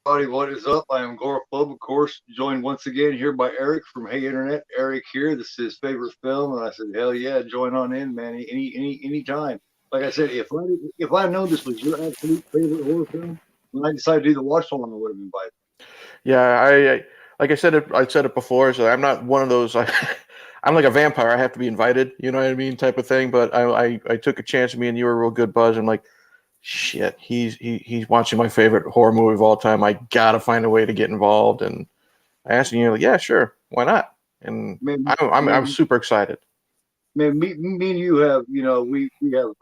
everybody, what is up? I am Agoraphobe, of course, joined once again here by Eric from Hey Internet. Eric here. This is his favorite film, and I said, hell yeah, join on in, man. Any time. Like I said, if I know this was your absolute favorite horror film, when I decided to do the watch along, I would have invited. Yeah, I like I said it before, so I'm not one of those. I'm like a vampire. I have to be invited, you know what I mean, type of thing. But I took a chance. Me and you were a real good buzz. I'm like, shit, he's watching my favorite horror movie of all time. I gotta find a way to get involved. And I asked him, you're like, yeah, sure, why not? And Man, I'm man, super excited. man, me and you have, we have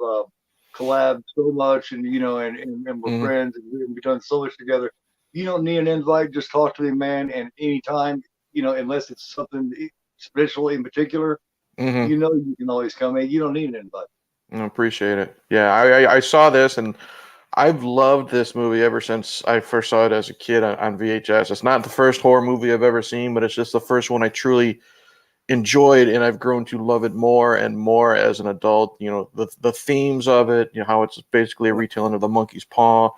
collabed so much, and and we're Hmm. friends, and we've done so much together. You don't need an invite; just talk to me, man. And anytime, unless it's something special in particular, Hmm. you can always come in. You don't need an invite. I appreciate it. Yeah, I saw this and I've loved this movie ever since I first saw it as a kid on VHS. It's not the first horror movie I've ever seen, but it's just the first one I truly enjoyed, and I've grown to love it more and more as an adult. You know, the themes of it, you know, how it's basically a retelling of the monkey's paw,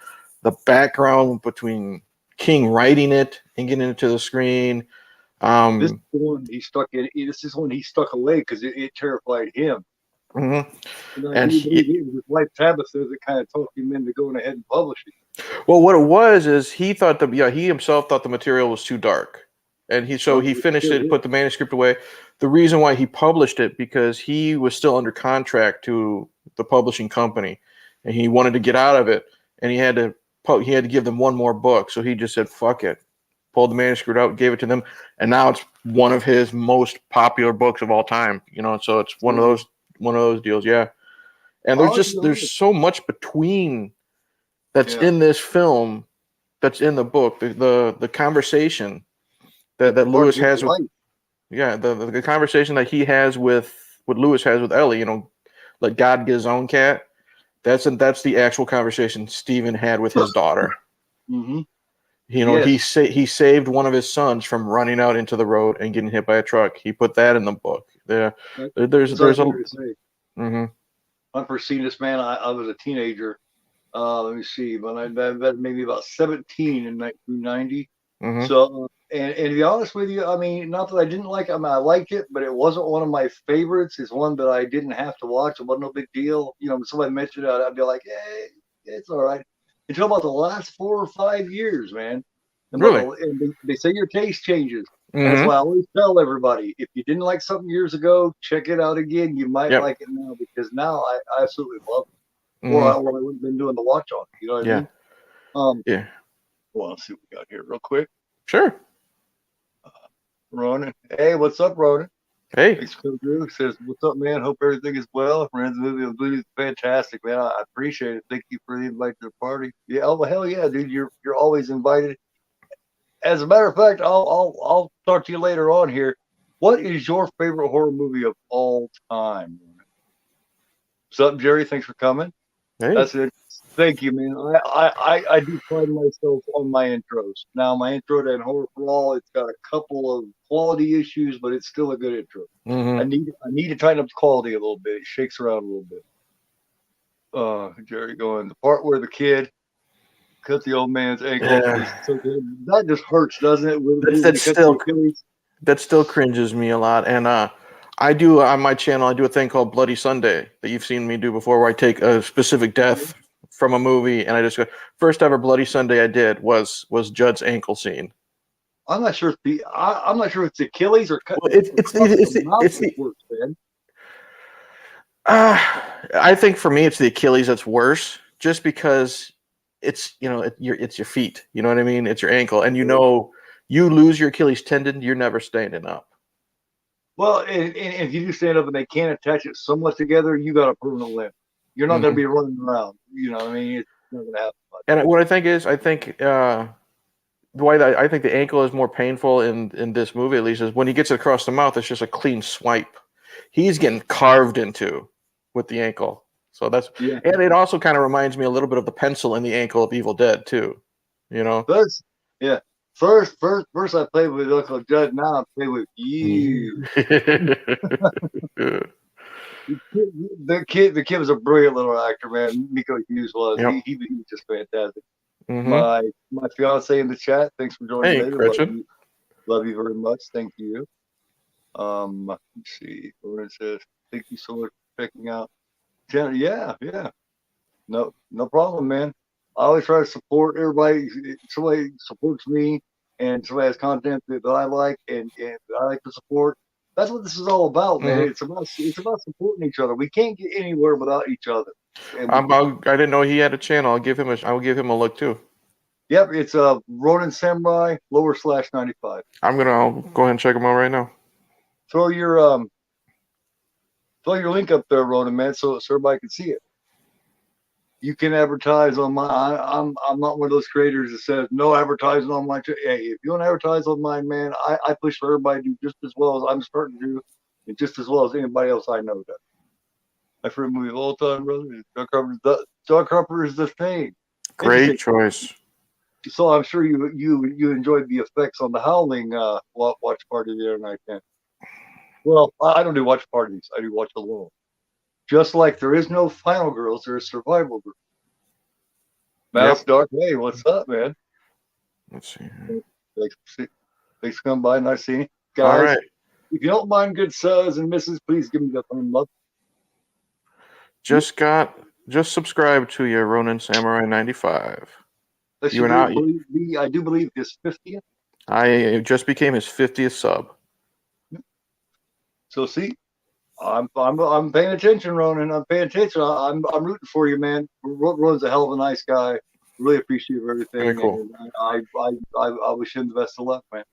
the background between King writing it and getting it to the screen. This is Um, the one he stuck in. This is when he stuck away because it terrified him. mhm. And He was his wife Tabitha that kind of talked him into going ahead and publishing. well, what it was is he thought he himself thought the material was too dark, and he Okay, finished it, put the manuscript away. The reason why he published it because he was still under contract to the publishing company, and he wanted to get out of it, and he had to give them one more book, so he just said fuck it, pulled the manuscript out, gave it to them, and now it's one of his most popular books of all time. You know, so it's one of those deals, yeah. And I'll be there's honest. so much between that's Yeah, in this film that's in the book. The conversation it's that part of Lewis his has with life. the conversation that he has with what Lewis has with Ellie. You know, let God get his own cat. That's the actual conversation Stephen had with his daughter. Hmm. You know, Yes, he saved one of his sons from running out into the road and getting hit by a truck. He put that in the book. that's what I There's a wanted to say. mm-hmm, Unforeseen this man. I was a teenager. Let me see, when that maybe about 17 in 1990. mm-hmm, So, and to be honest with you, I mean, not that I didn't like it. I mean, I liked it, but it wasn't one of my favorites. It's one that I didn't have to watch. It wasn't no big deal. When somebody mentioned it, I'd be like, hey, it's all right. Until about the last 4 or 5 years, man. really, And they say your taste changes. And that's mm-hmm, why I always tell everybody, if you didn't like something years ago, check it out again. You might yep, like it now, because now I absolutely love it. mm-hmm, Or I wouldn't have been doing the watch on. You know what I yeah, mean? Um, yeah, well, let's see what we got here real quick. sure. Ronan. Hey, what's up, Ronan? Hey, Thanks for coming through. Says, what's up, man? Hope everything is well. Friends, movie is fantastic, man. I appreciate it. Thank you for the invite to the party. Yeah, oh, well, hell yeah, dude. You're always invited. As a matter of fact, I'll talk to you later on here. What is your favorite horror movie of all time? What's up, Jerry? Thanks for coming. hey. That's it. Thank you, man. I do pride myself on my intros. Now, my intro to Horror for All, it's got a couple of quality issues, but it's still a good intro. Mm-hmm. I need to tighten up the quality a little bit. It shakes around a little bit. Jerry going, the part where the kid cut the old man's ankle Yeah, is so good. That just hurts, doesn't it? that's When he cuts the Achilles. that still cringes me a lot. And I do on my channel. I do a thing called Bloody Sunday that you've seen me do before, where I take a specific death from a movie and I just go. First ever Bloody Sunday I did was Judd's ankle scene. I'm not sure if it's Achilles or Well, cutting across the mouth it's that's the worse, man. uh, I think for me it's the Achilles that's worse, just because it's it's your feet. You know what I mean? It's your ankle, and you lose your Achilles tendon, you're never standing up. Well, and if you do stand up and they can't attach it somewhat together, you got a permanent limp. You're not going to Hmm. be running around. You know what I mean? It's not going to happen much. And what I think is, the way that I think the ankle is more painful in this movie, at least, is when he gets it across the mouth. It's just a clean swipe. He's getting carved into with the ankle. So Yeah. and it also kind of reminds me a little bit of the pencil in the ankle of Evil Dead too. You know. First, yeah. First, I played with Uncle Judd. Now I play with you. The kid was a brilliant little actor, man. Miko Hughes was. Yep. He was just fantastic. My fiance in the chat. Thanks for joining, Hey, baby. Gretchen. Love you very much. Thank you. Let's see. What it says. Thank you so much for checking out. Yeah. No problem, man. I always try to support everybody. Somebody supports me, and somebody has content that I like, and I like to support. That's what this is all about, man. It's about supporting each other. We can't get anywhere without each other. And I didn't know he had a channel. I'll give him a look too. Yep, it's Ronin Samurai /95. I'll go ahead and check him out right now. Throw your link up there, Ronin, man, so everybody can see it. You can advertise on my. I'm not one of those creators that says no advertising on my. Hey, if you want to advertise on mine, man, I push for everybody to do just as well as I'm starting to do, and just as well as anybody else I know does. My favorite movie of all time, brother, is Dog Carpenter is the thing. Great choice. So I'm sure you enjoyed the effects on the Howling watch party the other night, then. Well, I don't do watch parties. I do watch alone. Just like there is no final girls, there is survival girls. Mouse Dark, hey, what's up, man? Let's see. Thanks for coming by. Nice seeing you. Guys, all right. If you don't mind good sirs and misses, please give me that thumb up. Just subscribed to your Ronin Samurai 95. I do believe his 50th. I just became his 50th sub. So see, I'm paying attention, Ronin. I'm paying attention. I'm rooting for you, man. Ron's a hell of a nice guy. Really appreciate everything. Very cool. And I wish him the best of luck, man.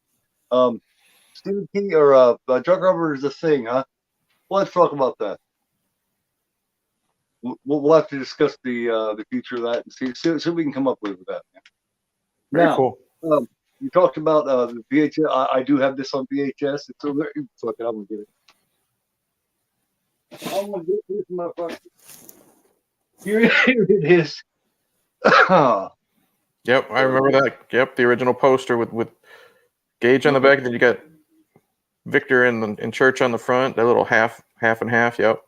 Stephen King or Drug Rubber is a thing, huh? Well, let's talk about that. We'll have to discuss the future of that and see what we can come up with that, man. Very cool. You talked about the VHS. I do have this on VHS. It's over there. Fuck it, I'm gonna get it. I'm gonna get this motherfucker. Here it is. Yep, I remember that. Yep, the original poster with Gage on the back, and then you got Victor in church on the front. That little half and half. Yep.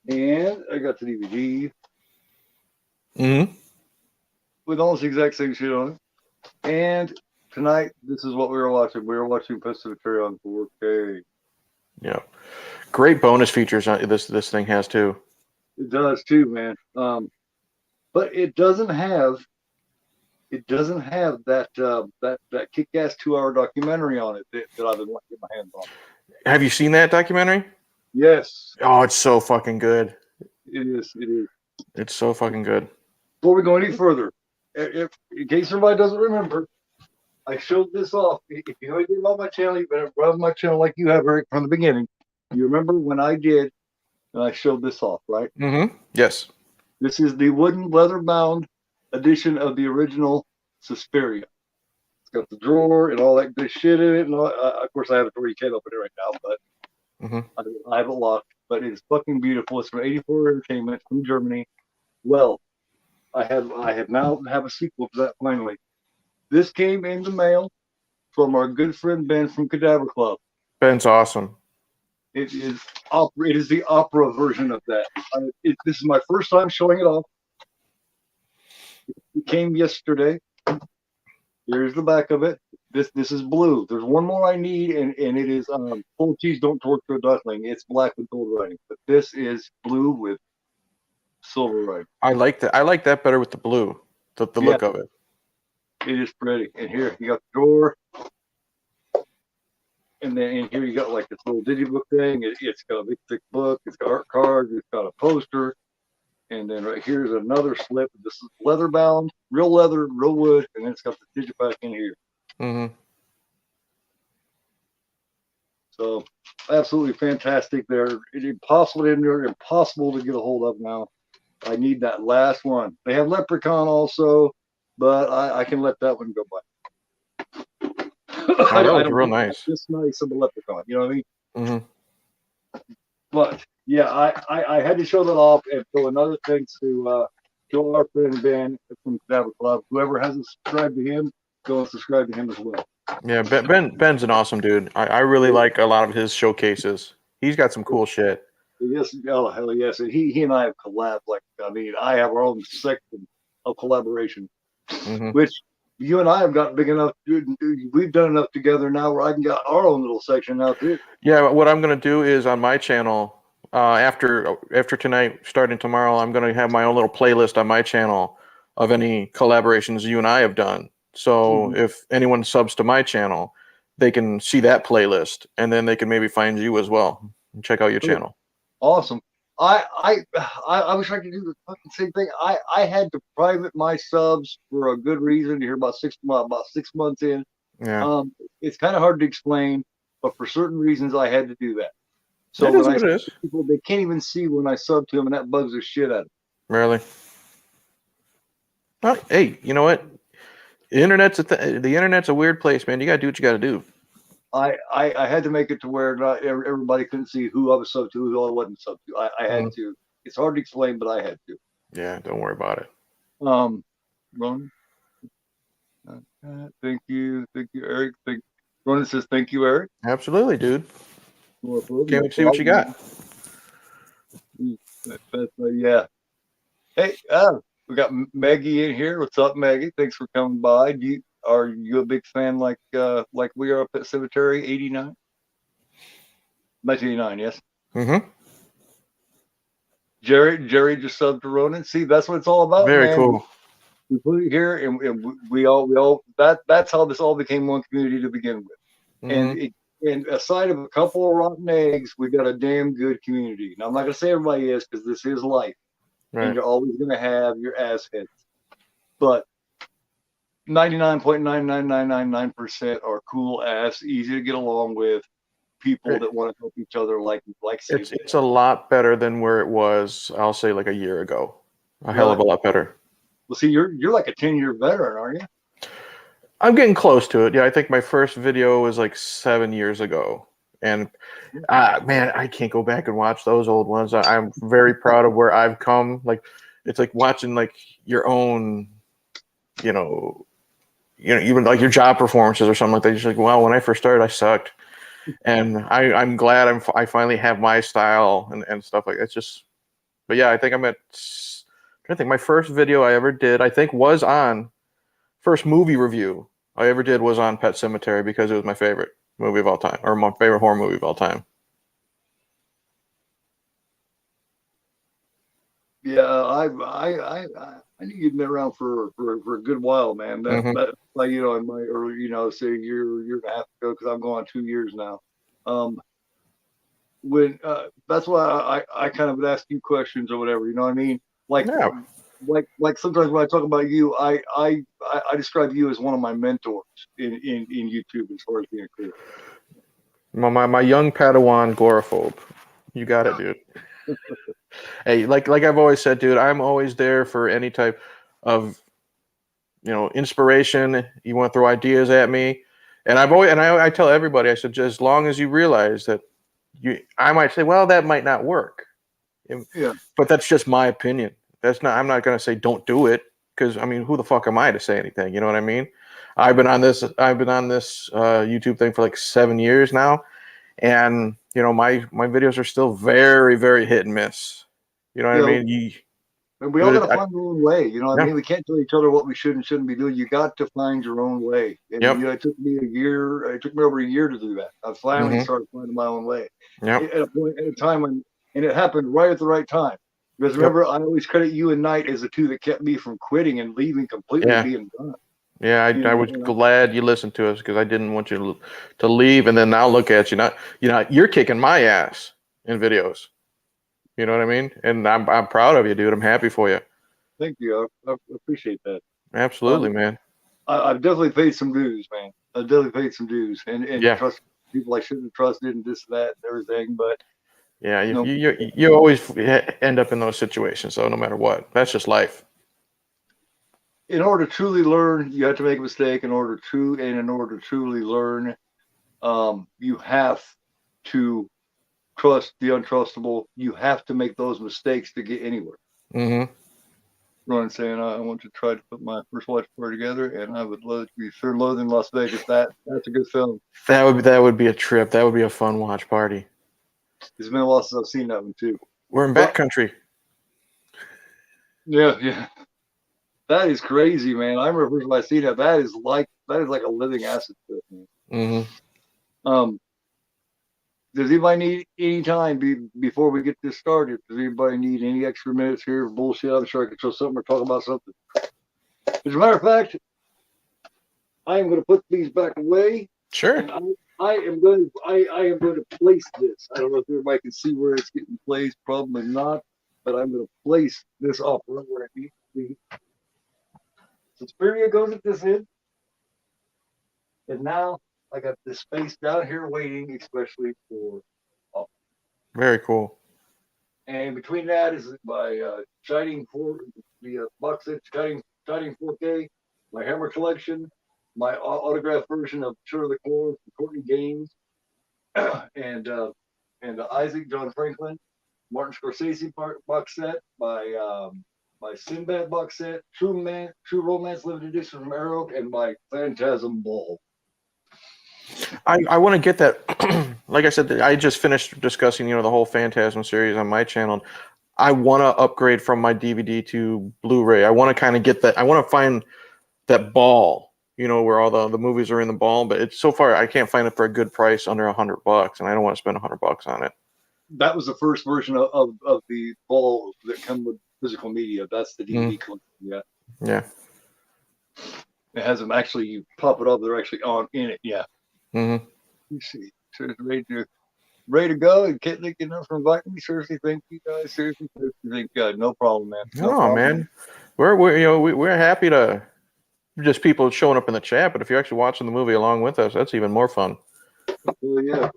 And I got the DVD. Mm-hmm. With almost the exact same shit on it. And tonight, this is what we were watching. We were watching Semetary on 4K. Yeah, great bonus features this thing has too. It does too, man. But it doesn't have that kick-ass 2-hour documentary on it that I've been wanting to get my hands on. Have you seen that documentary? Yes. Oh, it's so fucking good. It is. It's so fucking good. Before we go any further, in case everybody doesn't remember, I showed this off. If you haven't been on my channel, you've been around my channel like you have, Eric, from the beginning. You remember when I did, and I showed this off, right? Mm-hmm. Yes. This is the wooden leather-bound edition of the original Suspiria. It's got the drawer and all that good shit in it. And of course, I have it where you can't open it right now, but I have it locked. But it's fucking beautiful. It's from 84 Entertainment from Germany. Well, I have now have a sequel to that finally. This came in the mail from our good friend Ben from Cadaver Club. Ben's awesome. It is the opera version of that. This is my first time showing it off. It came yesterday. Here's the back of it. This is blue. There's one more I need, and it is full cheese, don't torture a duckling. It's black with gold writing, but this is blue with silver writing. I like that. I like that better with the blue. The look of it. It is pretty. And here you got the drawer. And then in here you got like this little digibook thing. It's got a big thick book. It's got art cards. It's got a poster. And then right here's another slip. This is leather bound, real leather, real wood, and then it's got the digipack in here. Mm-hmm. So absolutely fantastic. They're impossible to get a hold of now. I need that last one. They have Leprechaun also, but I can let that one go by. I know, it's real nice. This nice of a Leprechaun, you know what I mean? Mm-hmm. But yeah, I had to show that off, and so another thanks to our friend Ben from Cadaver Club. Whoever hasn't subscribed to him, go and subscribe to him as well. Yeah, Ben's an awesome dude. I really like a lot of his showcases. He's got some cool shit. Yes, oh hell yes. And he and I have collabed. Like, I mean, I have our own section of collaboration. Mm-hmm. which you and I have got big enough. We've done enough together now where I can get our own little section now too. Yeah, what I'm gonna do is on my channel, after tonight, starting tomorrow, I'm gonna have my own little playlist on my channel of any collaborations you and I have done. So if anyone subs to my channel, they can see that playlist, and then they can maybe find you as well and check out your Cool. channel. Awesome. I wish I could do the fucking same thing. I had to private my subs for a good reason. Here about 6 months in. Yeah, It's kind of hard to explain, but for certain reasons I had to do that. So it when is I what it sub is. to people, they can't even see when I sub to them, and that bugs the shit out of Really. Well, hey, you know what? The internet's a weird place, man. You gotta do what you gotta do. I had to make it to where not everybody couldn't see who I was sub to, who I wasn't sub to. I had Mhm. to. It's hard to explain, but I had to. Yeah, don't worry about it. Ronan, thank you, Eric. Ronan says thank you, Eric. Absolutely, dude. No Can't wait to see what you got. Yeah. Hey, we got Maggie in here. What's up, Maggie? Thanks for coming by. Are you a big fan like we are up at Semetary 89? 1989, yes. Mm-hmm. Jerry just subbed to Ronan. See, that's what it's all about, Very man. cool. We put it here, and we all that's how this all became one community to begin with. Mm-hmm. And aside of a couple of rotten eggs, we got a damn good community. Now I'm not gonna say everybody is because this is life, and Right. you're always gonna have your assheads, but 99.99999% are cool ass, easy to get along with people that want to help each other, like save the It's a lot better than where it was, I'll say, like a year ago. A hell of Really? a lot better. Well, see, you're like a 10-year veteran, aren't you? I'm getting close to it. Yeah, I think my first video was like 7 years ago. And man, I can't go back and watch those old ones. I'm very proud of where I've come. Like, it's like watching like your own, you know, even like your job performances or something like that. You're just like, well, when I first started, I sucked. And I'm glad I finally have my style and stuff like that. It's just, but yeah, I think I think my first video I ever did, I think was on first movie review I ever did was on Pet Sematary because it was my favorite movie of all time, or my favorite horror movie of all time. Yeah, I knew you'd been around for a good while, man. Mm-hmm. That like in my early say year and a half ago, because I'm going on 2 years now. When that's why I kind of would ask you questions or whatever. You know what I mean? Like Yeah. like sometimes when I talk about you, I describe you as one of my mentors in YouTube as far as being a creator. My young Padawan Goraphobe. You got it, dude. Hey, like I've always said, dude, I'm always there for any type of inspiration. You want to throw ideas at me, and I tell everybody, I said, just as long as you realize that I might say, well, that might not work, Yeah. but that's just my opinion. I'm not going to say don't do it, because I mean, who the fuck am I to say anything? You know what I mean? I've been on this YouTube thing for like 7 years now, and my videos are still very, very hit and miss. You know what I Yeah. mean? And we all got to find our own way. You know what I Yeah. mean? We can't tell each other what we should and shouldn't be doing. You got to find your own way. And Yep. it took me a year. It took me over a year to do that. I finally Mm-hmm. started finding my own way. Yep. At a time when, and it happened right at the right time. Because remember, I always credit you and Knight as the two that kept me from quitting and leaving completely, Yeah. being done. Yeah, I was glad you listened to us, because I didn't want you to leave, and then now look at you. Not, you're kicking my ass in videos. You know what I mean? And I'm proud of you, dude. I'm happy for you. Thank you. I appreciate that. Absolutely, man. I've definitely paid some dues, man. I've definitely paid some dues, and Yeah. trust people I shouldn't have trusted, and this, that, and everything. But Yeah, you always end up in those situations, so no matter what, that's just life. in order to truly learn, you have to make a mistake. In order to truly learn, you have to trust the untrustable. You have to make those mistakes to get anywhere. Mm-hmm. Ron saying, I want to try to put my first watch party together, and I would love to be Fear and Loathing in Las Vegas. That's a good film. That would be a trip. That would be a fun watch party. It's been a while since I've seen that one too. We're in backcountry. Yeah. That is crazy, man. I remember first time I seen that. That is like a living acid trip, man. Mm-hmm. Um, does anybody need any time before we get this started? Does anybody need any extra minutes here for bullshit? I'm sure I can show something or talk about something. As a matter of fact, I am going to put these back away, Sure. and I am going to place this. I don't know if everybody can see where it's getting placed. Probably not, but I'm going to place this off right where it needs to be. So Spiria goes at this end, and now I got this space down here waiting, especially for. Very cool. And between that is my Shining the box set Shining 4K, my Hammer collection, my autographed version of Tour of the Core from Courtney Gaines, and Isaac John Franklin, Martin Scorsese box set, my Sinbad box set, True Romance limited edition from Arrow, and my Phantasm Ball. I want to get that. Like I said, I just finished discussing, the whole Phantasm series on my channel. I want to upgrade from my DVD to Blu-ray. I want to kind of get that. I want to find that ball, where all the movies are in the ball. But it's so far I can't find it for a good price under $100, and I don't want to spend $100 on it. That was the first version of the ball that come with physical media. That's the DVD collection. Yeah. Yeah. It has them actually. You pop it up. They're actually on in it. Yeah. Mm-hmm. You see, so it's ready to go. And can't thank you enough for inviting me. Seriously, thank you guys. Seriously, thank God. No problem, man. No problem. Man, we're happy to just people showing up in the chat. But if you're actually watching the movie along with us, that's even more fun. Oh yeah.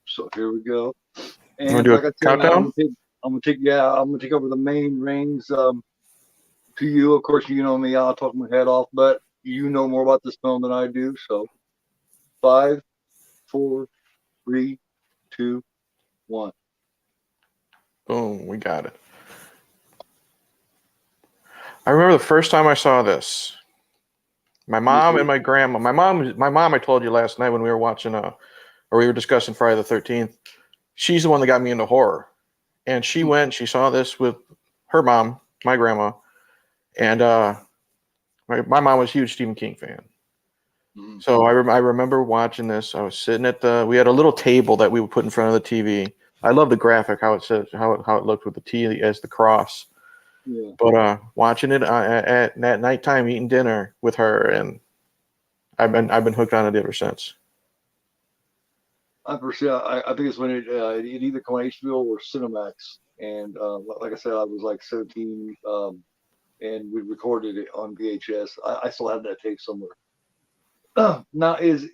So here we go. And And like I said, countdown. I'm gonna take over the main reins. To you, of course, you know me. I'll talk my head off, but you know more about this film than I do. So 5, 4, 3, 2, 1. Boom, we got it. I remember the first time I saw this. My mom and my grandma. My mom. I told you last night when we were watching, or we were discussing Friday the 13th. She's the one that got me into horror, and she went and she saw this with her mom, my grandma, and my mom was a huge Stephen King fan. So I remember watching this. I was sitting we had a little table that we would put in front of the TV. I love the graphic, how it says, how it looked with the T as the cross. Yeah. But watching it at nighttime, eating dinner with her, and I've been hooked on it ever since. I think it's when it either come on HBO or Cinemax, and like I said, I was like 17, and we recorded it on VHS. I still have that tape somewhere. Now, is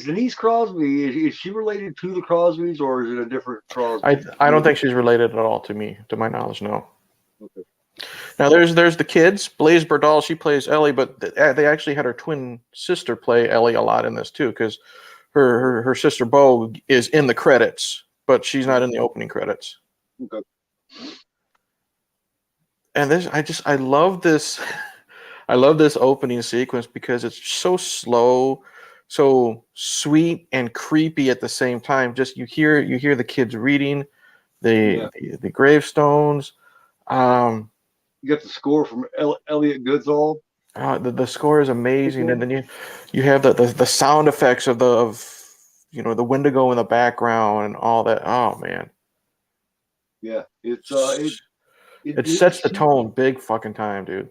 Denise Crosby? Is she related to the Crosbys, or is it a different Crosby? I don't think she's related at all to me, to my knowledge. No. Okay. Now there's the kids. Blaise Bardal, she plays Ellie, but they actually had her twin sister play Ellie a lot in this too, because her sister Bo is in the credits, but she's not in the opening credits. Okay. And I love this. I love this opening sequence because it's so slow, so sweet and creepy at the same time. Just you hear the kids reading the gravestones. You got the score from Elliot Goodsall. The score is amazing, and then you have the sound effects of the Wendigo in the background and all that. Oh man, Yeah, it sets the tone big fucking time, dude.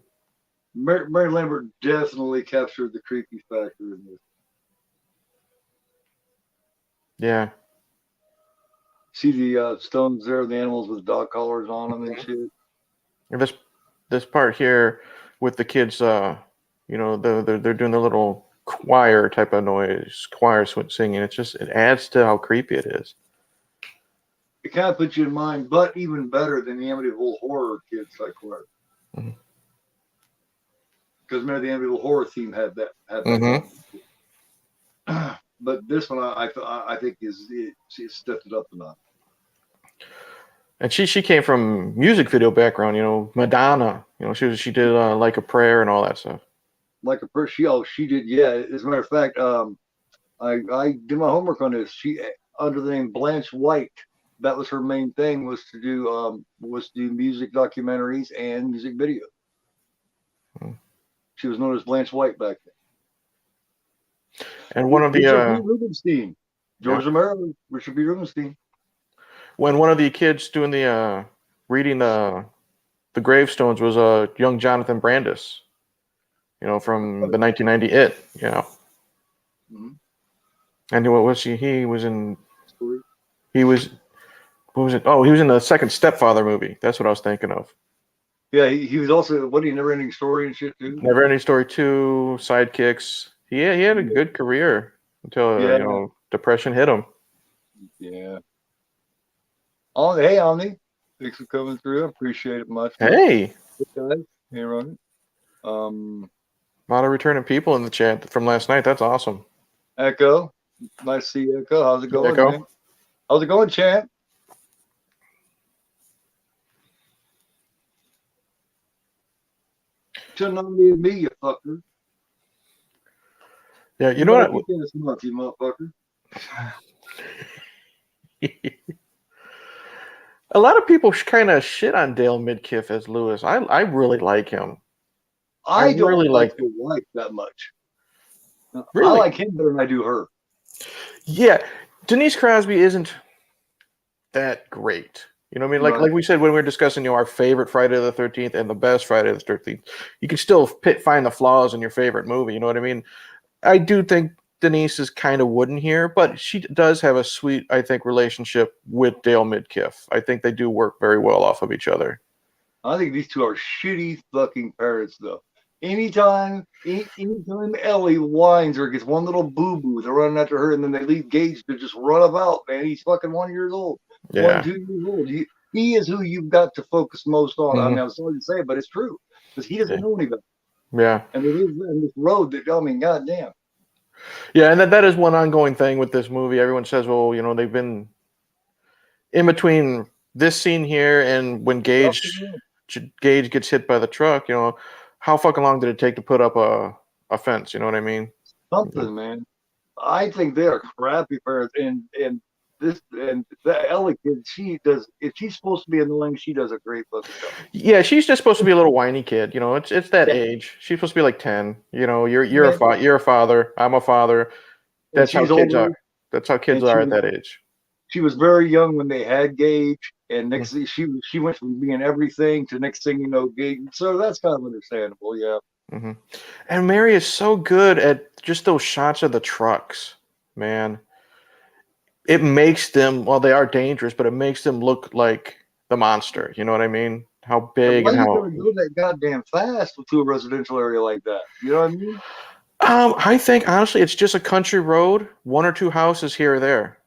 Mary Lambert definitely captured the creepy factor in this. Yeah. See the stones there, the animals with dog collars on them and shit. And this part here with the kids, they're doing the little choir type of noise, choir singing. It adds to how creepy it is. It kind of puts you in mind, but even better than the Amityville Horror kids like choir. Because remember the Amityville Horror theme had that. But this one I think she stepped it up a notch. And she came from music video background, Madonna. She did Like a Prayer and all that stuff. Like a prayer, she did. Yeah, as a matter of fact, I did my homework on this. She under the name Blanche White. That was her main thing, was to do music documentaries and music videos. She was known as Blanche White back then. And one of the Richard B. Rubenstein. yeah, George Romero, Richard B. Rubenstein. when one of the kids doing the reading the gravestones was young Jonathan Brandis, from the 1990 It, Mm-hmm. And what was he? He was in. Story. He was. What was it? Oh, he was in the second Stepfather movie. That's what I was thinking of. Yeah, he was also what Never Ending Story and shit too. Never Ending Story 2, Sidekicks. He had a good career until Yeah. depression hit him. Yeah. Hey, Omni. Thanks for coming through. I appreciate it much. Hey, Guys. Hey, Ronnie. a lot of returning people in the chat from last night. That's awesome. Echo. Nice to see you, Echo. How's it going, Echo. man? How's it going, champ? Shouldn't nominate me, you fucker. Yeah, you know what? This month, you motherfucker. A lot of people kind of shit on Dale Midkiff as Lewis. I really like him. I don't really like the wife that much. Really? I like him better than I do her. Yeah, Denise Crosby isn't that great. You know what I mean? Like we said when we were discussing, our favorite Friday the 13th and the best Friday the 13th, you can still find the flaws in your favorite movie. You know what I mean? I do think Denise is kind of wooden here, but she does have a sweet, I think, relationship with Dale Midkiff. I think they do work very well off of each other. I think these two are shitty fucking parents, though. Anytime Ellie whines or gets one little boo-boo, they're running after her, and then they leave Gage to just run about, man. He's fucking 1 year old. Yeah. 2 years old. He is who you've got to focus most on. Mm-hmm. I mean, I'm sorry to say it, but it's true. Because he doesn't know any better. Yeah. And it is in this road that, I mean, goddamn. Yeah, and that is one ongoing thing with this movie. Everyone says, well, they've been in between this scene here and when Gage gets hit by the truck, how fucking long did it take to put up a fence? You know what I mean? Something, man. I think they are crappy parents, and the Ellie kid, if she's supposed to be annoying, she does a great fucking job. Yeah, she's just supposed to be a little whiny kid. It's that age. She's supposed to be like 10. You're a father. I'm a father. That's how kids are. That's how kids are at that age. She was very young when they had Gage, and next thing she went from being everything to next thing you know, Gage. So that's kind of understandable, yeah. Mm-hmm. And Mary is so good at just those shots of the trucks, man. It makes them, well, they are dangerous, but it makes them look like the monster. You know what I mean? How big and how. Why are you going to go that goddamn fast to a residential area like that? You know what I mean? I think honestly, it's just a country road, 1 or 2 houses here or there.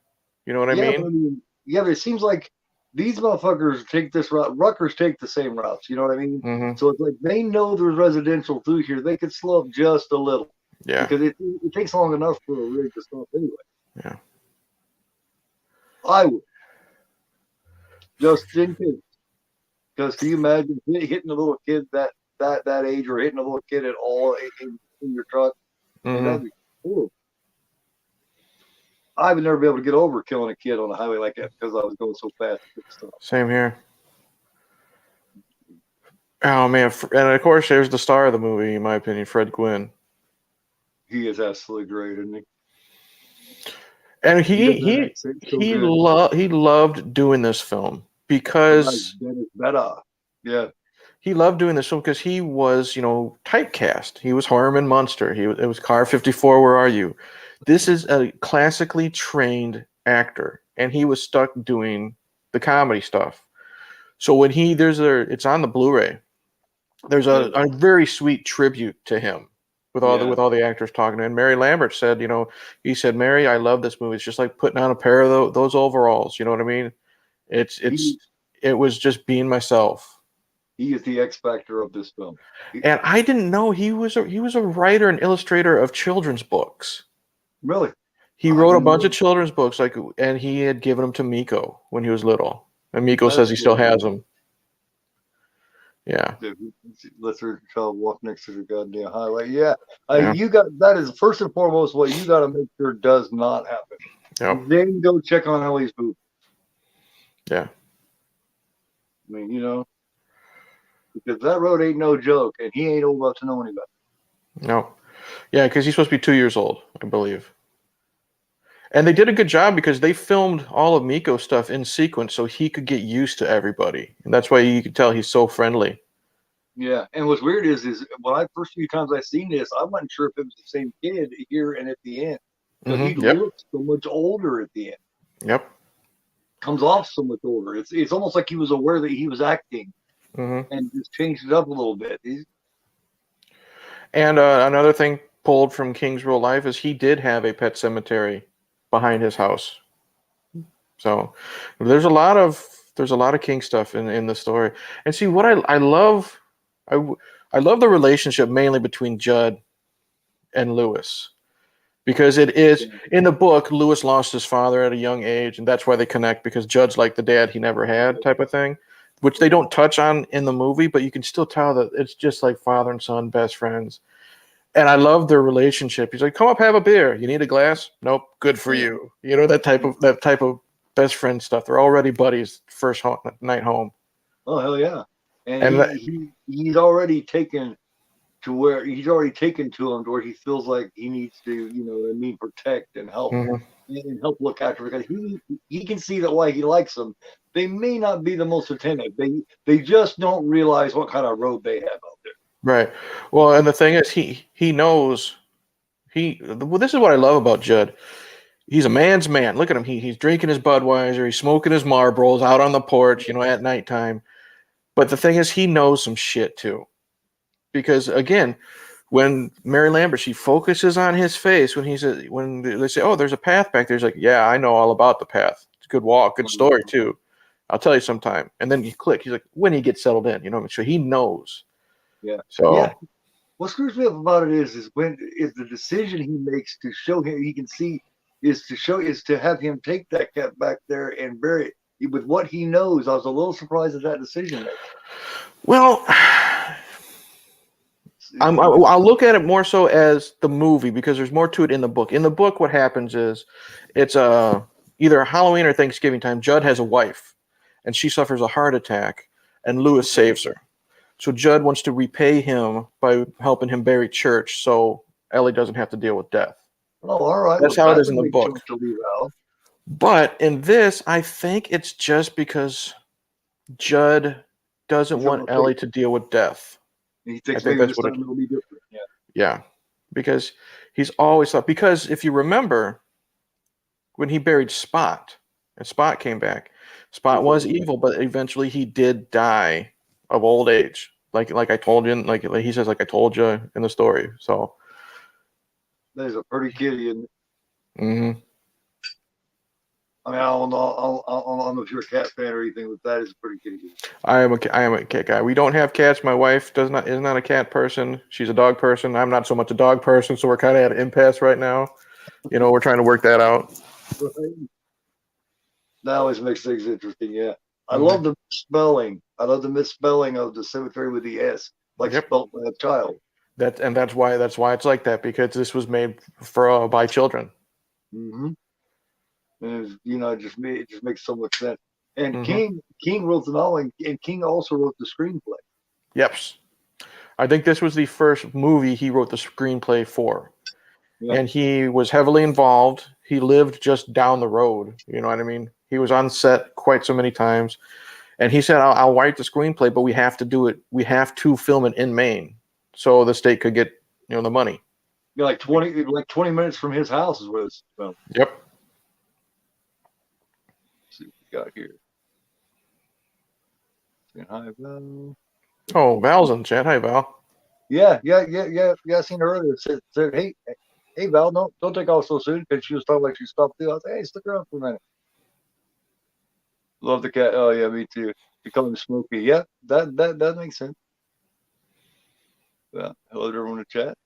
You know what I mean? But it seems like these motherfuckers take this route. Ruckers take the same routes. You know what I mean? Mm-hmm. So it's like they know there's residential through here. They could slow up just a little. Yeah. Because it takes long enough for a rig to stop anyway. Yeah. I would. Just in case. Because can you imagine hitting a little kid that age, or hitting a little kid at all in your truck? Mm-hmm. That'd be horrible. I would never be able to get over killing a kid on a highway like that because I was going so fast. Same here. Oh man, and of course, there's the star of the movie, in my opinion, Fred Gwynn. He is absolutely great, isn't he? And he loved doing this film because yeah, he loved doing this film because he was typecast. He was Herman Munster. It was Car 54. Where are you? This is a classically trained actor, and he was stuck doing the comedy stuff. So when it's on the Blu-ray. There's a very sweet tribute to him with all the actors talking to him. And Mary Lambert said, he said, Mary, I love this movie. It's just like putting on a pair of those overalls. You know what I mean? It was just being myself. He is the X factor of this film. And I didn't know he was a writer and illustrator of children's books. Really? He wrote a bunch of children's books, and he had given them to Miko when he was little. And Miko says he still has them. Yeah. Let her child walk next to the goddamn highway. Yeah. You got that is first and foremost what you got to make sure does not happen. Yep. Then go check on Ellie's boob. Yeah. I mean, because that road ain't no joke, and he ain't old enough to know any better. No. Yeah, because he's supposed to be 2 years old, I believe. And they did a good job because they filmed all of Miko's stuff in sequence so he could get used to everybody. And that's why you could tell he's so friendly. Yeah, and what's weird is when I first few times I seen this, I wasn't sure if it was the same kid here and at the end because he Yep. looks so much older at the end. Yep. Comes off so much older. It's almost like he was aware that he was acting hmm and just changed it up a little bit. And another thing pulled from King's real life is he did have a pet cemetery behind his house. So there's a lot of King stuff in the story. And see what I love I love the relationship mainly between Judd and Lewis. Because it is in the book, Lewis lost his father at a young age, and that's why they connect because Judd's like the dad he never had type of thing, which they don't touch on in the movie, but you can still tell that it's just like father and son, best friends. And I love their relationship. He's like, "Come up, have a beer. You need a glass? Nope, good for you." You know that type of best friend stuff. They're already buddies first night home, Oh hell yeah! And and he's already taken to where he's already taken to him to where he feels like he needs to, what I mean, protect mhm. and help look after because he can see that why he likes them. They may not be the most attentive. They just don't realize what kind of road they have out there. Right. Well, and the thing is, he knows he. Well, this is what I love about Judd. He's a man's man. Look at him. He's drinking his Budweiser. He's smoking his Marlboros out on the porch, at nighttime. But the thing is, he knows some shit too. Because again, when Mary Lambert, she focuses on his face when they say, "Oh, there's a path back there." He's like, "Yeah, I know all about the path. It's a good walk, good story too. I'll tell you sometime." And then you click. He's like, "When he gets settled in, so he knows." Yeah, yeah. So What screws me up about it is the decision he makes to show him he can see is to have him take that cat back there and bury it with what he knows. I was a little surprised at that decision making. well, I'll look at it more so as the movie because there's more to it in the book. In the book, what happens is it's either Halloween or Thanksgiving time. Judd has a wife, and she suffers a heart attack, and Lewis saves her. So Judd wants to repay him by helping him bury Church, so Ellie doesn't have to deal with death. Oh, all right. That's Well, how it that's is a in the big book. chunk to leave out. But in this, I think it's just because Judd doesn't He's want almost Ellie to deal with death. he I thinks think maybe that's this what it. time it'll be different. Yeah. Yeah, because he's always thought. Because if you remember, when he buried Spot, and Spot came back, Spot was evil, but eventually he did die of old age. Like I told you, like he says, like I told you in the story. So. There's a pretty kitty, and hmm I mean, I don't know. I don't know if you're a cat fan or anything, but that is a pretty kitty. I am a cat guy. We don't have cats. My wife is not a cat person. She's a dog person. I'm not so much a dog person, so we're kind of at an impasse right now. We're trying to work that out. Right? That always makes things interesting. Yeah. I hmm love the spelling. I love the misspelling of the cemetery with the S, like Yep. spelled by a child. That's why it's like that because this was made for by children. Mm-hmm. And it just makes so much sense. And hmm King wrote the novel, and King also wrote the screenplay. Yep. I think this was the first movie he wrote the screenplay for, Yeah. and he was heavily involved. He lived just down the road. You know what I mean? He was on set quite so many times. And he said, I'll write the screenplay, but we have to do it. We have to film it in Maine so the state could get, the money. Yeah, like 20 minutes from his house is where it's filmed. Yep. Let's see what we got here. Saying hi, Val. Oh, Val's in chat. Hi, Val. Yeah. I seen her earlier. Said, hey, Val, don't take off so soon because she was talking like she stopped through. I said, hey, stick around for a minute. Love the cat. Oh yeah, me too. You call him Smokey. Yeah, that makes sense. Well, hello to everyone in the chat.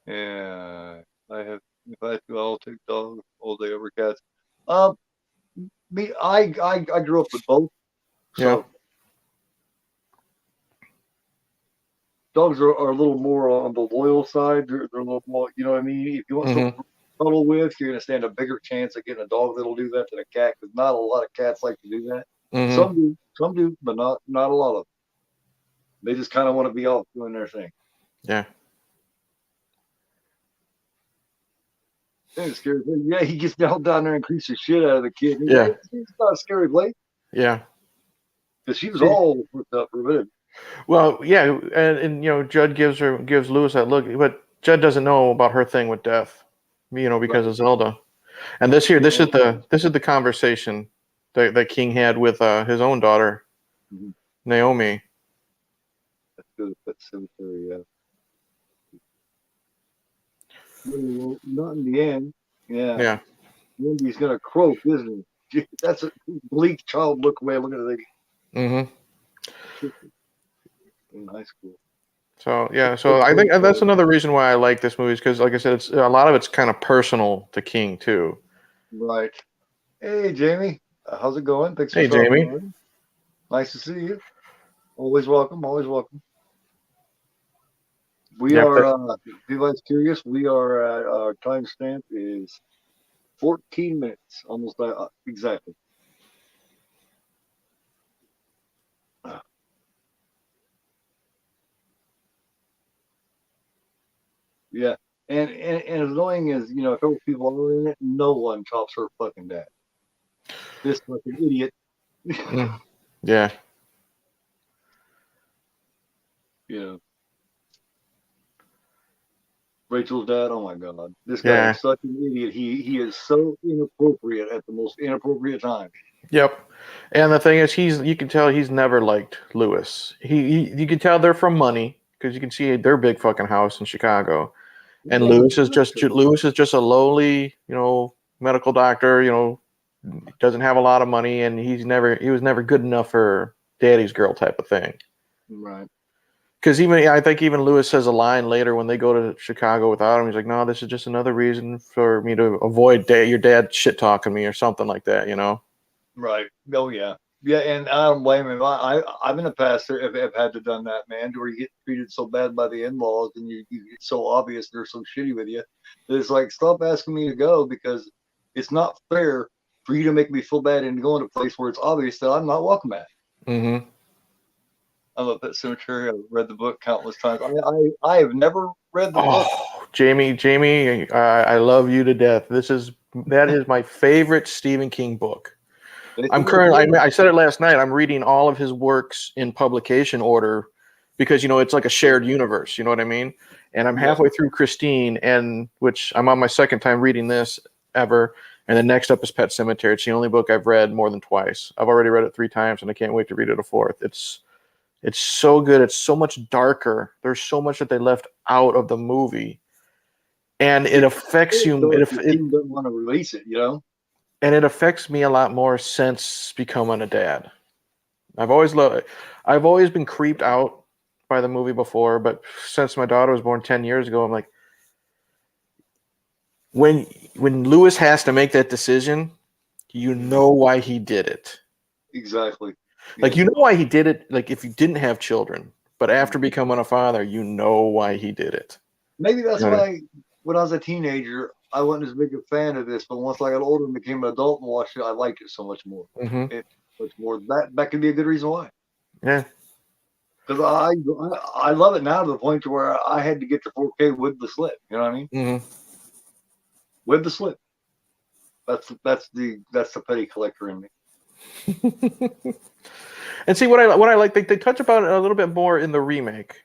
Yeah, if I had to, I'll take dogs all day over cats. Um, I grew up with both, Yeah. so dogs are a little more on the loyal side. They're a little more, you know what I mean. If you want something hmm to cuddle with, you're gonna stand a bigger chance of getting a dog that'll do that than a cat because not a lot of cats like to do that. hmm Some do, but not a lot of them. They just kind of want to be off doing their thing. Yeah. It's scary. Yeah, he gets down there and creeps the shit out of the kid. Yeah. It's not a scary place. Yeah. Because she was all hooked up for a minute. Well, yeah, and Judd gives Lewis that look, but Judd doesn't know about her thing with death, because of Zelda. And this is the conversation that King had with his own daughter, Naomi. That's good. That's Semetary, yeah. Well, not in the end. Yeah. Yeah. Wendy's gonna croak, isn't he? That's a bleak child look way of looking at it. In high school. So yeah, so I think that's another reason why I like this movie is because, like I said, it's a lot of it's kind of personal to King too. Right. Hey, Jamie. How's it going? Thanks for stopping Jamie. On. Nice to see you. Always welcome. Always welcome. We are, if anybody's curious, we are at our timestamp is 14 minutes, almost exactly. Yeah. And as annoying as, a couple people are in it, no one tops her fucking dad. This fucking idiot. Yeah. Rachel's dad, oh my god. This guy is such an idiot. He is so inappropriate at the most inappropriate time. Yep. And the thing is, you can tell he's never liked Lewis. You can tell they're from money because you can see their big fucking house in Chicago. And Lewis is just a lowly, medical doctor, doesn't have a lot of money, and he was never good enough for daddy's girl type of thing. Right. Because I think even Lewis says a line later when they go to Chicago without him. He's like, "No, this is just another reason for me to avoid your dad shit talking me or something like that," Right. Oh yeah. Yeah, and I don't blame him. I've been a pastor. I've had to done that, man, where you get treated so bad by the in-laws, and you get so obvious they're so shitty with you. It's like, stop asking me to go because it's not fair for you to make me feel bad and go in a place where it's obvious that I'm not welcome at. Mm-hmm. I love that Semetary. I've read the book countless times. I have never read the book. Jamie, I love you to death. That is my favorite Stephen King book. I said it last night. I'm reading all of his works in publication order because it's like a shared universe. You know what I mean? And I'm halfway through Christine, which I'm on my second time reading this ever. And the next up is Pet Semetary. It's the only book I've read more than twice. I've already read it 3 times, and I can't wait to read it a 4th. It's so good. It's so much darker. There's so much that they left out of the movie, and it affects you. It doesn't want to release it, And it affects me a lot more since becoming a dad. I've always been creeped out by the movie before, but since my daughter was born 10 years ago, I'm like, when Lewis has to make that decision, you know why he did it. Exactly. Like, you know why he did it, like, if you didn't have children, but after becoming a father, you know why he did it. Maybe that's why when I was a teenager, I wasn't as big a fan of this, but once I got older and became an adult and watched it, I liked it so much more. Much more. That could be a good reason why. Yeah. Because I love it now to the point to where I had to get to 4K with the slip. You know what I mean? Mm-hmm. With the slip. That's the petty collector in me. And see what I like. They touch about it a little bit more in the remake,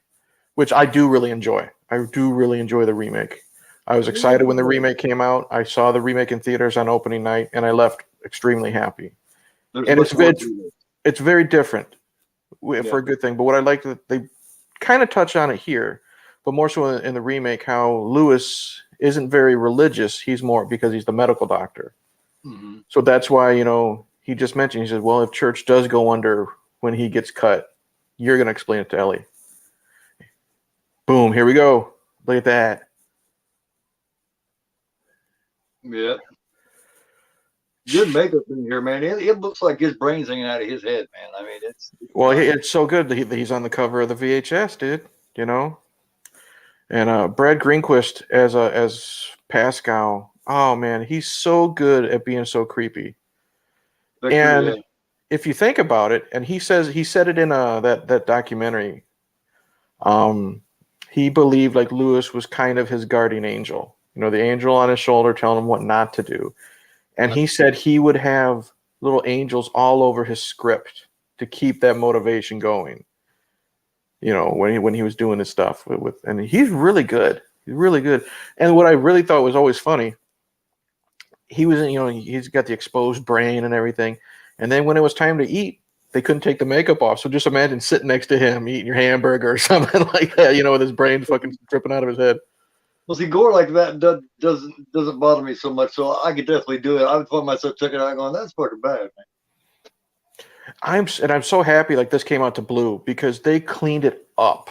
which I do really enjoy. I do really enjoy the remake. I was excited when the remake came out. I saw the remake in theaters on opening night, and I left extremely happy. And it's very different for a good thing. But what I like that they kind of touch on it here, but more so in the remake, how Lewis isn't very religious. He's more because he's the medical doctor. Mm-hmm. So that's why, he just mentioned, he says, well, if church does go under when he gets cut, you're going to explain it to Ellie. Boom, here we go. Look at that. Yeah. Good makeup in here, man. It looks like his brain's hanging out of his head, man. I mean, it's so good that he's on the cover of the VHS, dude. And Brad Greenquist as Pascal. Oh man, he's so good at being so creepy. If you think about it, and he said it in that documentary He believed like Lewis was kind of his guardian angel, the angel on his shoulder telling him what not to do. And he said he would have little angels all over his script to keep that motivation going. When he was doing his stuff and he's really good. He's really good. And what I really thought was always funny, he was he's got the exposed brain and everything. And then when it was time to eat, they couldn't take the makeup off. So just imagine sitting next to him eating your hamburger or something like that, with his brain fucking dripping out of his head. Well, see, gore like that doesn't bother me so much, so I could definitely do it. I would find myself checking it out going, that's fucking bad, man. I'm so happy like this came out to Blue because they cleaned it up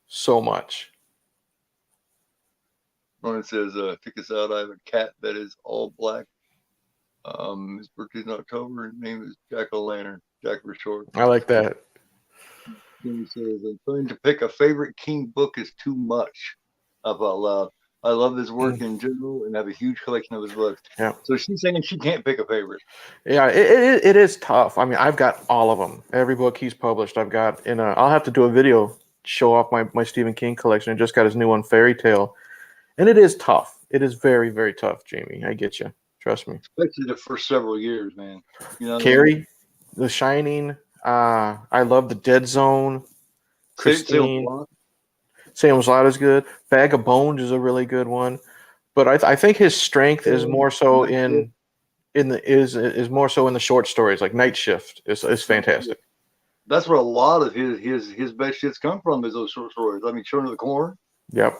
so much. It says, check this out. I have a cat that is all black. His birthday's in October. His name is Jack-o'-lantern. Jack for short. I like that. He says, I'm trying to pick a favorite King book is too much. Up out loud. I love his work in general and have a huge collection of his books. Yeah. So she's saying she can't pick a favorite. Yeah, it is tough. I mean, I've got all of them. Every book he's published, I've got I'll have to do a video, show off my Stephen King collection. I just got his new one, Fairy Tale. And it is tough. It is very, very tough, Jamie. I get you. Trust me. Especially the first several years, man. Carrie, The Shining. I love The Dead Zone. Christine. Salem's Lot is good. Bag of Bones is a really good one. But I think his strength is more so in the short stories. Like Night Shift is fantastic. That's where a lot of his best shits come from, is those short stories. I mean, Children of the Corn. Yep.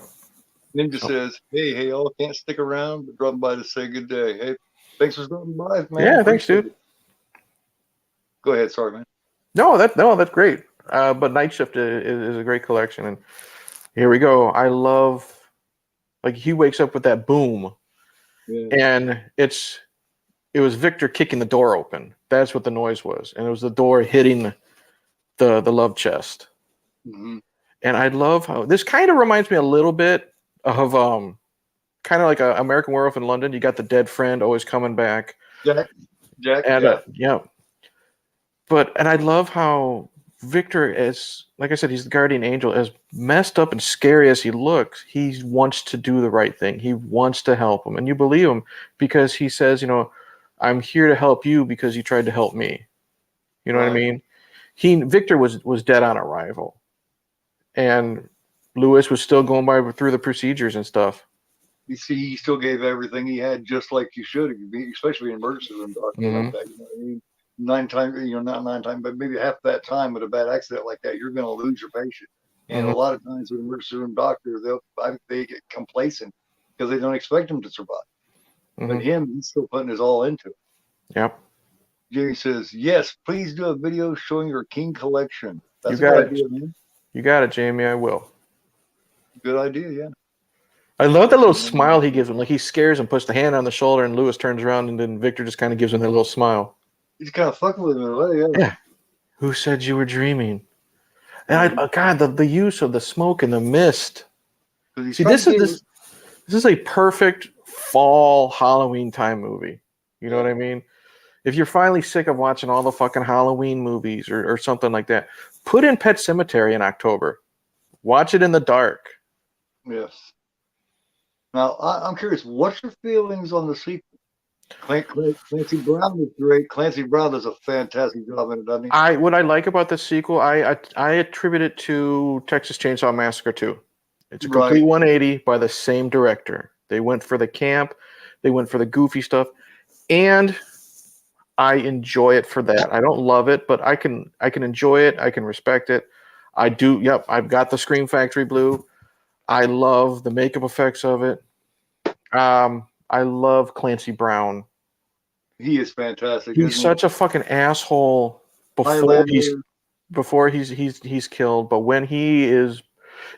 Ninja says, hey, y'all can't stick around, but dropping by to say good day. Hey, thanks for stopping by, man. Yeah, thanks, dude. Go ahead. Sorry, man. No, that's great. But Night Shift is a great collection. And here we go. I love, like, he wakes up with that boom. Yeah. And it was Victor kicking the door open. That's what the noise was. And it was the door hitting the love chest. Mm-hmm. And I love how this kind of reminds me a little bit of kind of like a American Werewolf in London. You got the dead friend always coming back. Jack, and yeah. And I love how Victor is, like I said, he's the guardian angel. As messed up and scary as he looks, he wants to do the right thing. He wants to help him, and you believe him because he says, I'm here to help you because you tried to help me. You know what I mean? Victor was dead on arrival, and Lewis was still going through the procedures and stuff. You see, he still gave everything he had, just like you should, especially in emergency room doctor. Mm-hmm. Like that, you know what I mean? 9 times, not 9 times, but maybe half that time with a bad accident like that, you're going to lose your patient. And a lot of times with emergency room doctor, they get complacent because they don't expect him to survive. Mm-hmm. But he's still putting his all into it. Yep. Jamie says, yes, please do a video showing your King collection. That's a good idea, man. You got it, Jamie. I will. Good idea, yeah. I love that little smile he gives him. Like he scares him, puts the hand on the shoulder, and Lewis turns around, and then Victor just kind of gives him that little smile. He's kind of fucking with him. Yeah. Who said you were dreaming? And God, the use of the smoke and the mist. See, this is a perfect fall Halloween time movie. You know what I mean? If you're finally sick of watching all the fucking Halloween movies or something like that, put in Pet Semetary in October. Watch it in the dark. Yes. Now, I'm curious, what's your feelings on the sequel? Clancy Brown is great. Clancy Brown does a fantastic job in it, doesn't he? What I like about the sequel, I attribute it to Texas Chainsaw Massacre 2. It's a complete 180 by the same director. They went for the camp, they went for the goofy stuff, and I enjoy it for that. I don't love it, but I can enjoy it. I can respect it. I do. Yep, I've got the Scream Factory Blue. I love the makeup effects of it. I love Clancy Brown. He is fantastic. He's such a fucking asshole before he's killed, but when he is,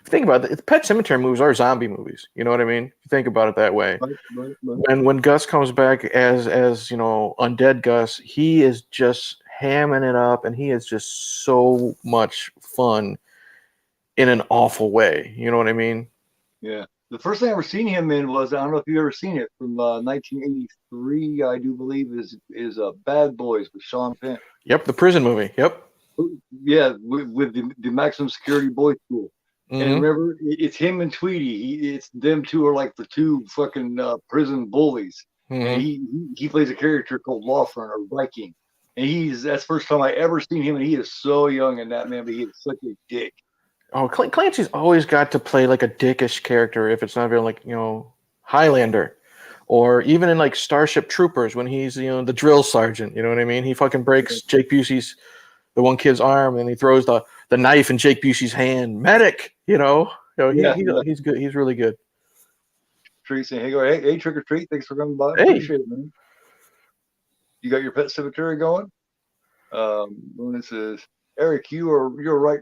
think about it, Pet Sematary movies are zombie movies. You know what I mean? If you think about it that way. Right. When Gus comes back as undead Gus, he is just hamming it up, and he is just so much fun in an awful way. You know what I mean? Yeah. The first thing I ever seen him in was, I don't know if you've ever seen it, from 1983, I do believe, is Bad Boys with Sean Penn. Yep, the prison movie. Yep. Yeah, with the maximum security boys school. And Mm-hmm. remember, it's him and Tweety. It's them two are like the two fucking prison bullies. And Mm-hmm. he plays a character called Lawfern or Viking. And that's the first time I ever seen him, and he is so young in that, man, but he is such a dick. Oh, Clancy's always got to play like a dickish character if it's not very like, Highlander. Or even in like Starship Troopers when he's, the drill sergeant, you know what I mean? He fucking breaks Jake Busey's the one kid's arm and he throws the knife in Jake Busey's hand. Medic, Yeah, he's good. He's really good. Treat saying, hey, trick or treat. Thanks for coming by. Hey. Appreciate it, man. You got your pet cemetery going? Luna says, Eric, you're right.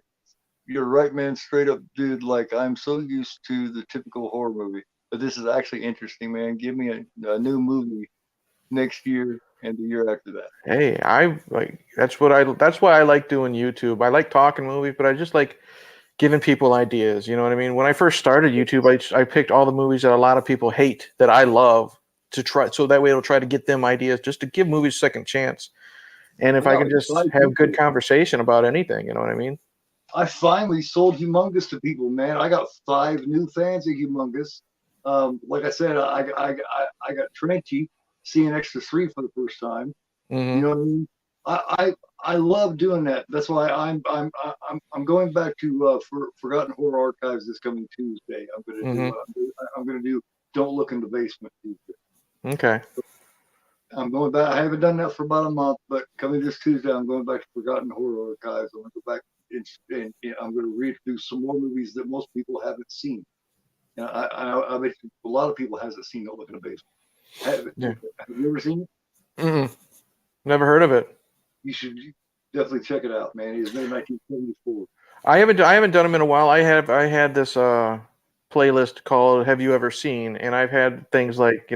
You're right, man. Straight up, dude. Like I'm so used to the typical horror movie, but this is actually interesting, man. Give me a new movie next year and the year after that. Hey, I like that's why I like doing YouTube. I like talking movies, but I just like giving people ideas. You know what I mean? When I first started YouTube, I picked all the movies that a lot of people hate that I love to try, so that way it'll try to get them ideas, just to give movies a second chance. And if I No, can it's just five have good people. conversation about anything, you know what I mean? I finally sold Humongous to people, man. I got 5 new fans of Humongous. Like I said, I got Trenchy seeing Extra 3 for the first time. You Mm-hmm. know what I mean? I love doing that. That's why I'm going back to Forgotten Horror Archives this coming Tuesday. Mm-hmm. I'm gonna do Don't Look in the Basement Tuesday. Okay. I'm going back. I haven't done that for about a month, but coming this Tuesday, I'm going back to Forgotten Horror Archives. I'm going to go back and I'm going to reintroduce some more movies that most people haven't seen. And I bet a lot of people hasn't seen Don't Look in the Basement. Yeah. Have you ever seen it? Mm-mm. Never heard of it. You should definitely check it out, man. It was made in 1974. I haven't done them in a while. I had this playlist called Have You Ever Seen? And I've had things like,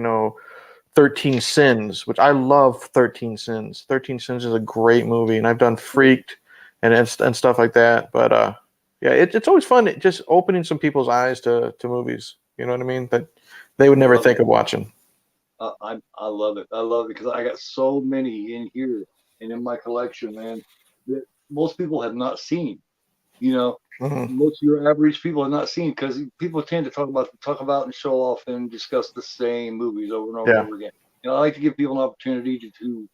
13 Sins, which I love 13 Sins. 13 Sins is a great movie, and I've done Freaked and stuff like that. But yeah, it's always fun just opening some people's eyes to movies. You know what I mean? That they would I never love think it. of watching. I love it. I love it because I got so many in here and in my collection, man, that most people have not seen. You know, Hmm. most of your average people have not seen because people tend to talk about and show off and discuss the same movies over and over and Yeah. over again. I like to give people an opportunity to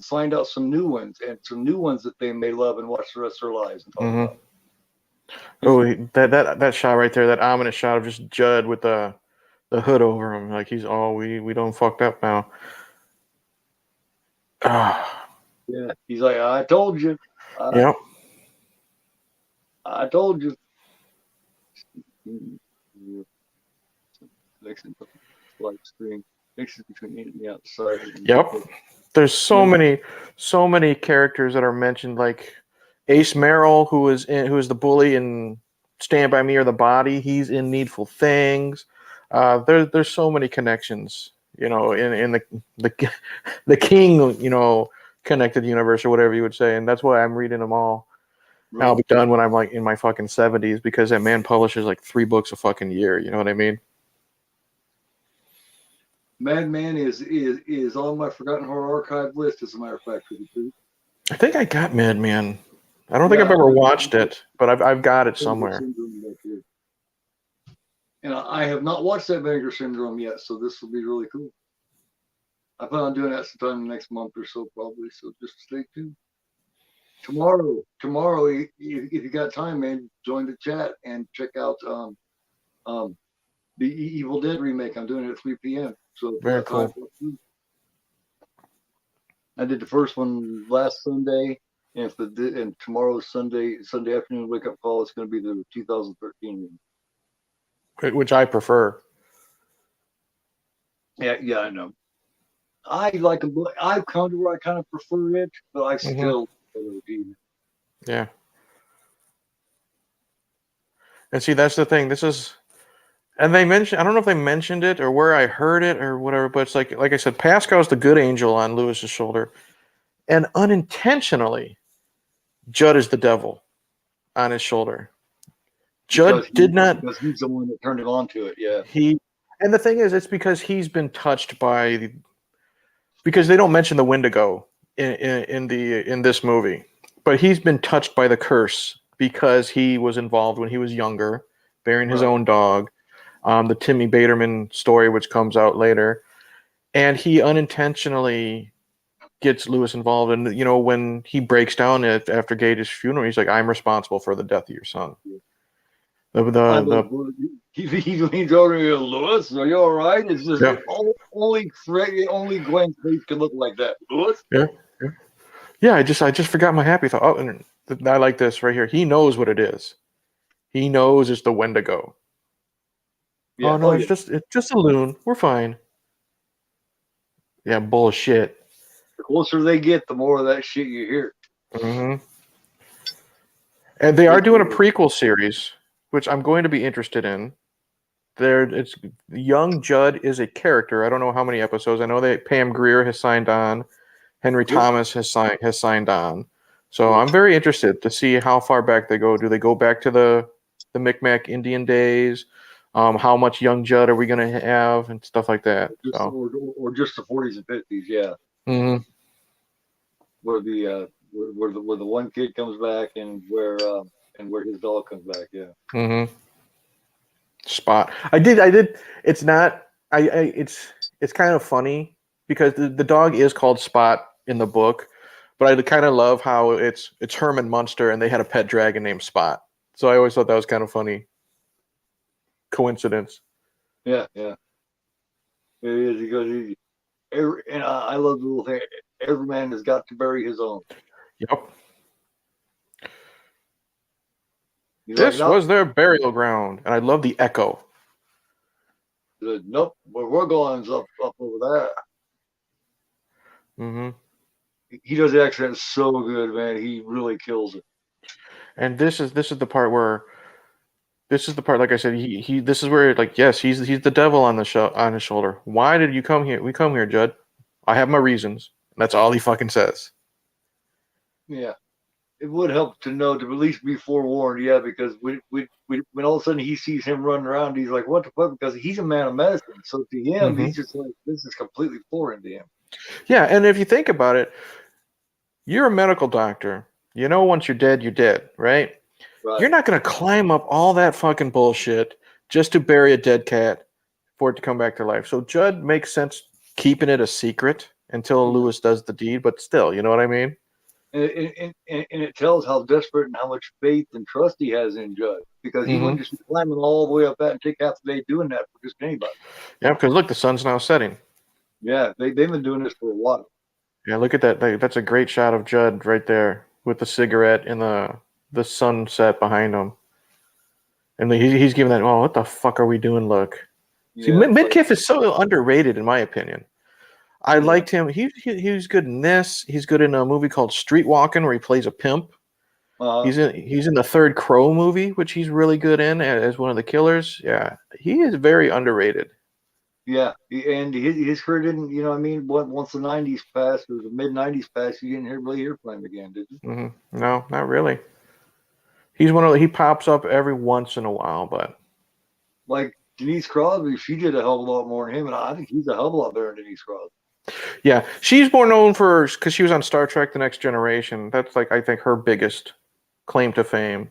find out some new ones and some new ones that they may love and watch the rest of their lives and talk Hmm. about. Oh, that shot right there, that ominous shot of just Judd with the hood over him, like he's we don't fucked up now. Ah, Yeah, he's like, I told you, I, yep. I told you. Connection live stream. Connection between in and the outside. Yep. There's You know, so many characters that are mentioned, like Ace Merrill, who is the bully in Stand by Me or The Body. He's in Needful Things. There's so many connections, in the the King, connected universe or whatever you would say, and that's why I'm reading them all. And I'll right. be done when I'm like in my fucking 70s because that man publishes like 3 books a fucking year. You know what I mean? Madman is on my Forgotten Horror Archive list, as a matter of fact, for the truth. I think I got Madman. I don't think Yeah, I've ever watched it, but I've got it somewhere. Syndrome back here. And I have not watched that Vinegar Syndrome yet, so this will be really cool. I plan on doing that sometime next month or so, probably. So just stay tuned. Tomorrow, if you got time, man, join the chat and check out um the Evil Dead remake. I'm doing it at 3 p.m. So if you Very got time, cool. I did the first one last Sunday, and tomorrow's Sunday afternoon wake up call. It's going to be the 2013 one. Which I prefer. Yeah, I know. I like them. I've come to where I kind of prefer it, but I Hmm. still Yeah. And see, that's the thing. And they mentioned, I don't know if they mentioned it or where I heard it or whatever, but it's like I said, Pascal's the good angel on Lewis's shoulder. And unintentionally, Judd is the devil on his shoulder. Judd did not, because he's the one that turned it on to it. Yeah, he, and the thing is, it's because he's been touched because they don't mention the Wendigo in this movie, but he's been touched by the curse because he was involved when he was younger, burying his Right. own dog. The Timmy Baterman story, which comes out later, and he unintentionally gets Lewis involved. And when he breaks down after Gage's funeral, he's like, "I'm responsible for the death of your son." The I the, love the he leans over to Lewis. Are you all right? It's just yeah only Gwen's face can look like that. Lewis. yeah yeah yeah. I just forgot my happy thought. Oh, and I like this right here. He knows what it is. He knows it's the Wendigo. Yeah. Oh no, Oh it's yeah. just a loon. We're fine. Yeah, bullshit. The closer they get, the more of that shit you hear. hmm And they are It's doing a prequel series, which I'm going to be interested in. It's young Judd is a character. I don't know how many episodes. I know that Pam Grier has signed on. Henry yep. Thomas has signed on. So Yep. I'm very interested to see how far back they go. Do they go back to the Micmac Indian days? How much young Judd are we going to have and stuff like that? Just So. or just the 40s and 50s. Yeah. hmm Where the one kid comes back and where his dog comes back. Yeah. hmm Spot. I did. It's not. It's kind of funny because the dog is called Spot in the book, but I kind of love how it's Herman Munster and they had a pet dragon named Spot. So I always thought that was kind of funny coincidence. Yeah. Yeah. It is. He goes. And I love the little thing. Every man has got to bury his own. Yep. He's like, This no, was their burial ground, and I love the echo. nope. Where we're going is up over there. hmm He does the accent so good, man. He really kills it. And this is the part where this is the part, like I said, he this is where, like, yes, he's the devil on on his shoulder. Why did you come here? We come here, Judd. I have my reasons. That's all he fucking says. Yeah, it would help to know to at least be forewarned. Yeah, because when all of a sudden he sees him running around, he's like, "What the fuck?" Because he's a man of medicine, so to him, hmm he's just like, "This is completely foreign to him." Yeah, and if you think about it, you're a medical doctor. You know, once you're dead, right? Right. You're not gonna climb up all that fucking bullshit just to bury a dead cat for it to come back to life. So Judd makes sense keeping it a secret until Yeah. Lewis does the deed, but still, you know what I mean? And it tells how desperate and how much faith and trust he has in Judd because he hmm wouldn't just be climbing all the way up that and take half the day doing that for just anybody. Yeah, because look, the sun's now setting. Yeah, they've been doing this for a while. Yeah, look at that. That's a great shot of Judd right there with the cigarette and the sunset behind him. And he's giving that, oh, what the fuck are we doing look. See, Yeah, it's like, Midkiff is so underrated, in my opinion. I yeah, liked him. He was good in this. He's good in a movie called Street Walking, where he plays a pimp. uh, He's in the third Crow movie, which he's really good in as one of the killers. Yeah, he is very underrated. yeah. And his career didn't, you know, what I mean, once the '90s passed or the mid '90s passed, you didn't really hear from him again, did you? No, not really. He pops up every once in a while, but Like Denise Crosby, she did a hell of a lot more than him, and I think he's a hell of a lot better than Denise Crosby. yeah, she's more known for because she was on Star Trek: The Next Generation. That's like I think her biggest claim to fame.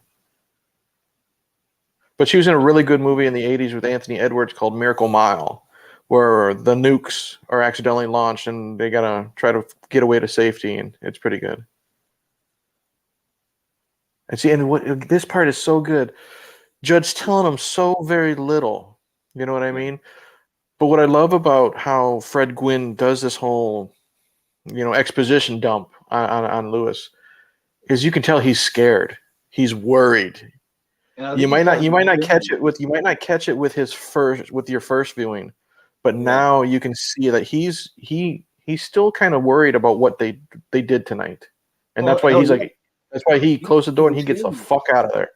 But she was in a really good movie in the '80s with Anthony Edwards called Miracle Mile, where the nukes are accidentally launched and they gotta try to get away to safety, and it's pretty good. And see, and what this part is so good. Judd's telling him so very little. You know what I Yeah. mean? But what I love about how Fred Gwynn does this whole, exposition dump on Lewis is you can tell he's scared. He's worried. And I You think he might not kind you of might not catch understands it it. with you might not catch it with your first viewing, but Yeah. now you can see that he's still kind of worried about what they did tonight. And Oh, that's why hell he's yeah. like that's why he closed the door He's and he gets the ashamed. fuck out of there.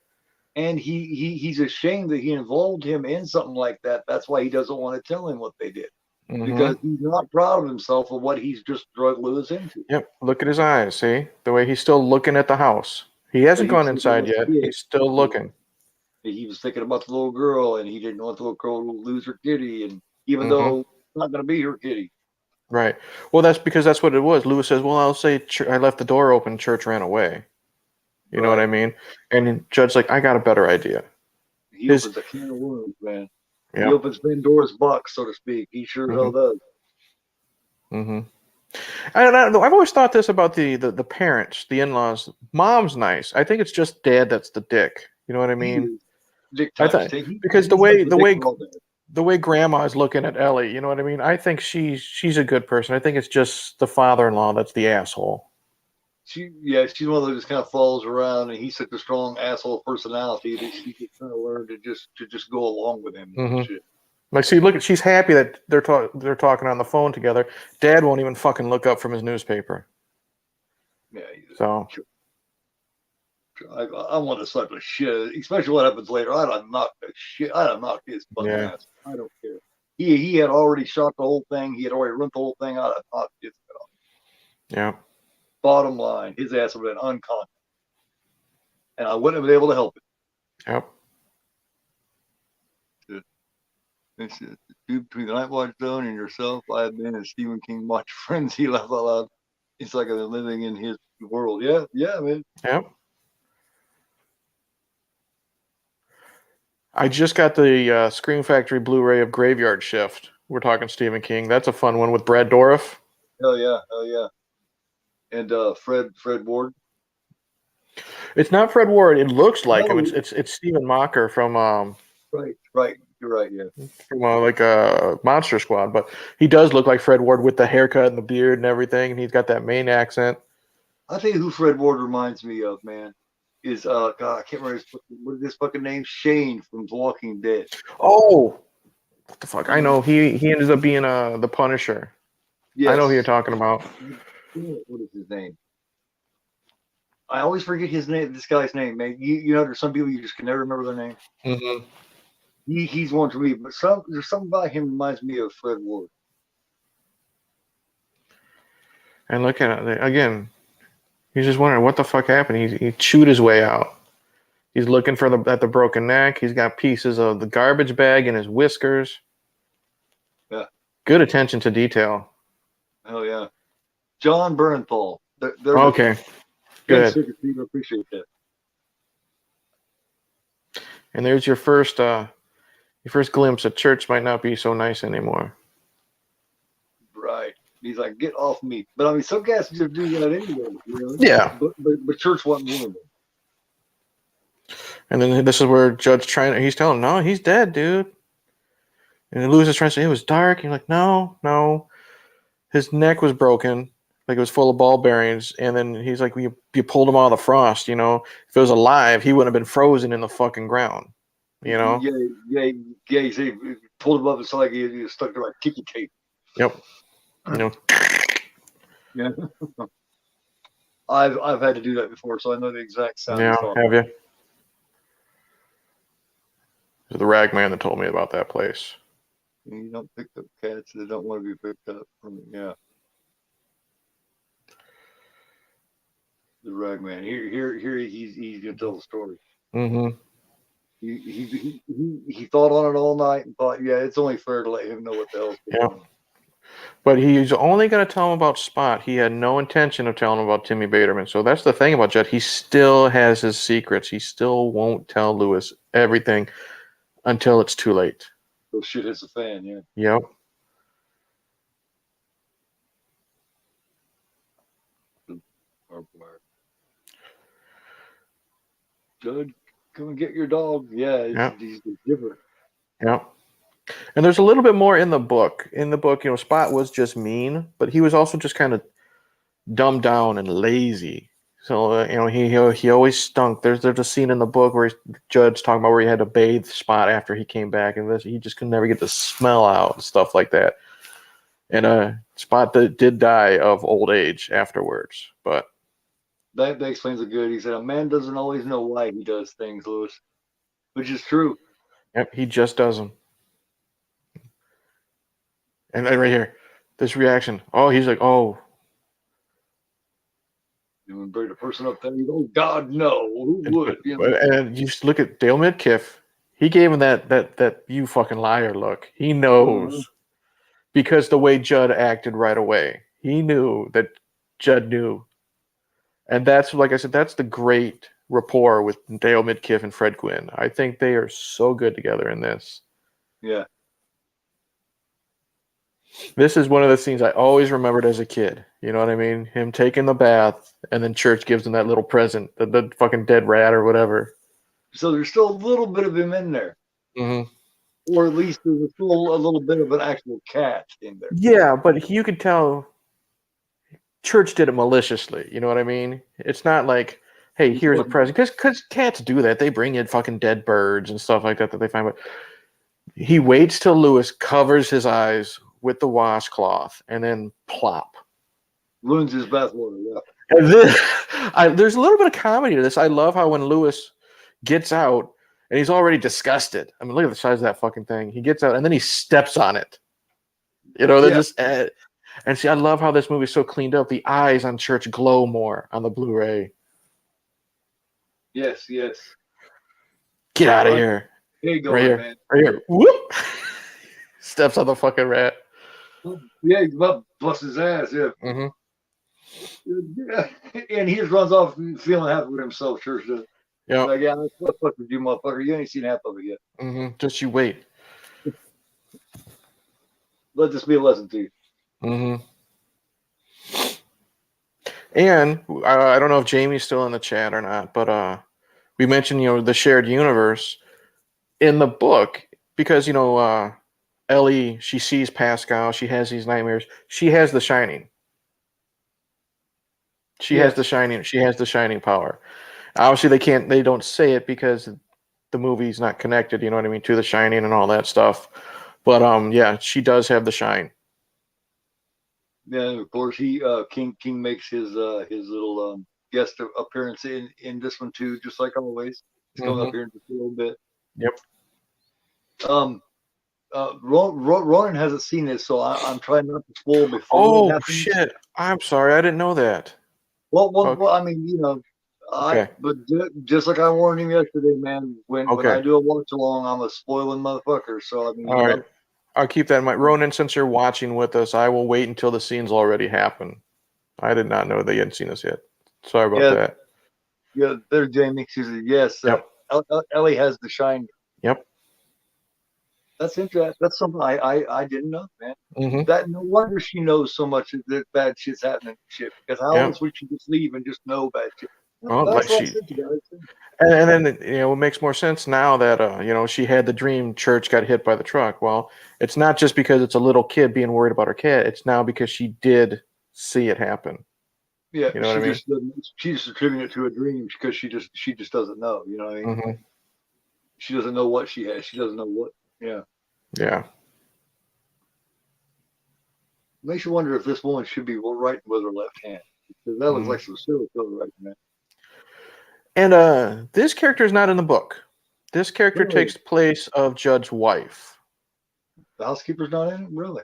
And he's ashamed that he involved him in something like that. That's why he doesn't want to tell him what they did because hmm he's not proud of himself of what he's just drug Lewis into. Yep. Look at his eyes. See the way he's still looking at the house. He That hasn't he was gone thinking inside about yet. the kid. He's still looking. He was thinking about the little girl, and he didn't want the little girl to lose her kitty. And even hmm though it's not going to be her kitty, Right. Well, that's because that's what it was. Lewis says, "Well, I'll say I left the door open. Church ran away." You know what I mean? And Judd's like, I got a better idea. He opens a can of worms, man. He Yeah. opens Pandora's box, so to speak. He sure hell does. Mm-hmm. I've always thought this about the parents, the in-laws. Mom's nice. I think it's just dad that's the dick. You know what I He mean? is dick I times thought ten. because He's got the dick for all that. the way grandma is looking at Ellie, you know what I mean? I think she's a good person. I think it's just the father-in-law that's the asshole. She's one of those that just kind of falls around, and he's such a strong asshole personality that she just kind of learned to just go along with him and shit. Like, see, look, she's happy that they're talking on the phone together. Dad won't even fucking look up from his newspaper. Yeah. So I want to slap the shit, especially what happens later. I'd have knocked the shit. I'd have knocked his fucking ass. I don't care. He had already shot the whole thing. He had already run the whole thing. I'd have knocked his head off. yeah. Bottom line, his ass would have been unconscious, and I wouldn't have been able to help it. Yep. It's between the Night Watch Zone and yourself, I have been in Stephen King watch frenzy, laugh out loud. It's like I've been living in his world. Yeah, man. Yep. I just got the Scream Factory Blu-ray of Graveyard Shift. We're talking Stephen King. That's a fun one with Brad Dourif. Hell yeah. And Fred Ward. It's not Fred Ward. It looks like him. It's Stephen Mocker from Right. You're right. Yeah. From like a Monster Squad, but he does look like Fred Ward with the haircut and the beard and everything, and he's got that Maine accent. I'll tell you who Fred Ward reminds me of, man. Is God, I can't remember what is this fucking name? Shane from The Walking Dead. Oh, what the fuck? I know he ended up being the Punisher. Yes. I know who you're talking about. What is his name? I always forget his name. This guy's name, man. You know, there's some people you just can never remember their name. Mm-hmm. He's one to me, but there's something about him reminds me of Fred Ward. And look at it again. He's just wondering what the fuck happened. He chewed his way out. He's looking for at the broken neck. He's got pieces of the garbage bag in his whiskers. Yeah. Good attention to detail. Oh yeah. John Bernthal. Okay. Good. I appreciate that. And there's your first glimpse that church might not be so nice anymore. Right. He's like, get off me. But I mean, some guys just do that anyway. You know? Yeah. But church wasn't one of them. And then this is where Judge he's telling him, no, he's dead, dude. And Lewis is trying to say it was dark. And you're like, no. His neck was broken. Like it was full of ball bearings. And then he's like, you pulled him out of the frost, you know. If it was alive, he wouldn't have been frozen in the fucking ground. You know? Yeah. He pulled him up and so like he was stuck to like kicky tape. Yep. You know. Yeah. I've had to do that before, so I know the exact sound. Yeah, have you? It was the rag man that told me about that place. You don't pick up cats that don't want to be picked up. Yeah. The rag man. Here he's gonna tell the story. Mm-hmm. He thought on it all night and thought, yeah, it's only fair to let him know what the hell's going on. But he's only going to tell him about Spot. He had no intention of telling him about Timmy Baterman. So that's the thing about Judd. He still has his secrets. He still won't tell Lewis everything until it's too late. So shit hits the fan, yeah. Yep. Judd, come and get your dog. Yeah, he's different. Yep. And there's a little bit more in the book. In the book, you know, Spot was just mean, but he was also just kind of dumbed down and lazy. So, you know, he always stunk. There's a scene in the book where Judd's talking about where he had to bathe Spot after he came back, and he just could never get the smell out and stuff like that. And Spot did die of old age afterwards, but that explains it good. He said a man doesn't always know why he does things, Lewis, which is true. Yep, he just does them. And right here, this reaction. Oh, he's like, oh. You would bring the person up there. You go, oh, God, no. Who would? You know? And you look at Dale Midkiff. He gave him that you fucking liar look. He knows because the way Judd acted right away. He knew that Judd knew. And that's, like I said, that's the great rapport with Dale Midkiff and Fred Gwynne. I think they are so good together in this. Yeah. This is one of the scenes I always remembered as a kid. You know what I mean? Him taking the bath, and then Church gives him that little present, the fucking dead rat or whatever. So there's still a little bit of him in there, Mm-hmm. or at least there's still a little bit of an actual cat in there. Yeah, but you could tell Church did it maliciously. You know what I mean? It's not like, hey, here's a present. Because cats do that. They bring in fucking dead birds and stuff like that they find. But he waits till Lewis covers his eyes with the washcloth and then plop. Ruins his bathwater, yeah. And then, there's a little bit of comedy to this. I love how when Lewis gets out and he's already disgusted. I mean, look at the size of that fucking thing. He gets out and then he steps on it. You know, they're just... and see, I love how this movie's so cleaned up. The eyes on Church glow more on the Blu-ray. Yes, yes. Get out of here. Here you go, right here, man. Right here. Whoop! Steps on the fucking rat. Yeah, he's about to bust his ass, yeah. Mm-hmm. Yeah. And he just runs off feeling happy with himself, Church does. Yeah. Like, yeah, what the fuck with you, motherfucker? You ain't seen half of it yet. Mm-hmm. Just you wait. Let this be a lesson to you. Mm-hmm. And I don't know if Jamie's still in the chat or not, but we mentioned, the shared universe in the book because, Ellie, she sees Pascal, she has these nightmares. She has the Shining. She has the Shining power. Obviously, they don't say it because the movie's not connected, you know what I mean, to the Shining and all that stuff. But yeah, she does have the shine. Yeah, of course, King makes his little guest appearance in this one too, just like always. He's coming up here in just a little bit. Yep. Ronan hasn't seen this, so I'm trying not to spoil before. Oh shit! I'm sorry, I didn't know that. Well, I mean, Okay. But just like I warned him yesterday, man, when I do a watch along, I'm a spoiling motherfucker. So I mean, all right. I'll keep that in mind. Ronan, since you're watching with us, I will wait until the scenes already happen. I did not know they hadn't seen this yet. Sorry about that. Yeah, there's Jamie. She said, yes. Yep. Ellie has the shine. Yep. That's interesting. That's something I didn't know, man. Mm-hmm. That no wonder she knows so much that bad shit's happening and shit. Because how else would she just leave and just know bad shit? Well, that's like and then it makes more sense now that she had the dream Church got hit by the truck. Well, it's not just because it's a little kid being worried about her cat. It's now because she did see it happen. Yeah, you know what I mean. She just attributing it to a dream because she just doesn't know. You know what I mean? Mm-hmm. She doesn't know what she has. She doesn't know what. Yeah. Yeah. Makes you wonder if this woman should be writing with her left hand, because that looks like some serial killer writing, man. And this character is not in the book. This character takes place of Judd's wife. The housekeeper's not in it? Really?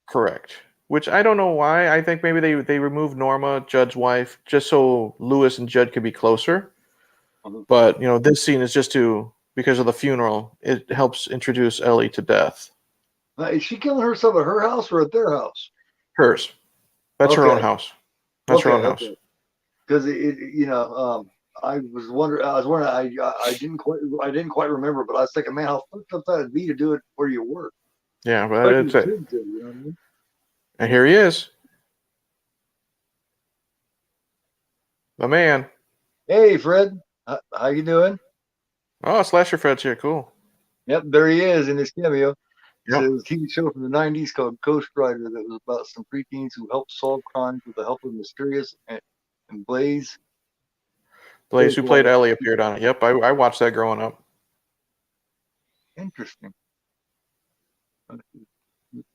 Correct. Which I don't know why. I think maybe they removed Norma, Judd's wife, just so Lewis and Judd could be closer. Mm-hmm. But this scene is just because of the funeral. It helps introduce Ellie to death. Now, is she killing herself at her house or at their house? Hers. That's her own house. That's her own house. Because I was wondering. I didn't quite remember, but I was thinking, man, how fucked up that'd be to do it where you work. Yeah, but it's it. You know what I mean? And here he is, the man. Hey, Fred, how you doing? Oh, Slasher Fred's here. Cool. Yep, there he is in his cameo. Yep. It's a TV show from the 90s called Ghost Rider that was about some preteens who helped solve crimes with the help of Mysterious and Blaze. Blaze, who played Ellie, appeared on it. Yep, I watched that growing up. Interesting.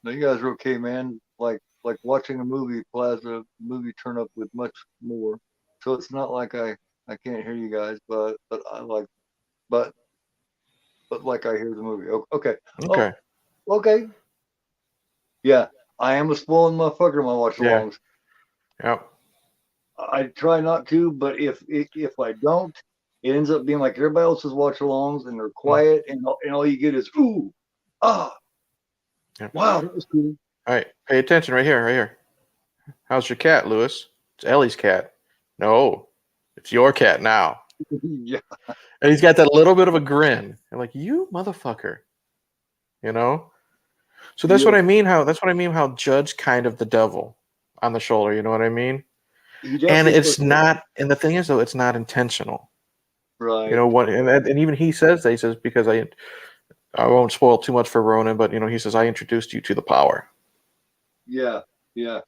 No, you guys are okay, man. Like watching a movie turn up with much more. So it's not like I can't hear you guys, but I like but like I hear the movie. Okay. Okay. Oh, okay. Yeah, I am a spoiling motherfucker in my watch-alongs. Yep. I try not to, but if I don't, it ends up being like everybody else's watch-alongs, and they're quiet, and all you get is ooh, ah, wow, that was cool. All right, pay attention right here. How's your cat, Lewis? It's Ellie's cat. No, it's your cat now. Yeah. And he's got that little bit of a grin. And like, you motherfucker. You know? So that's what Yeah. I mean. How Judge kind of the devil on the shoulder. You know what I mean? He And definitely it's took it. not. And the thing is, though, it's not intentional. You Right. know what? And even he says that. He says because I won't spoil too much for Ronan, but he says I introduced you to the power. Yeah. Yeah.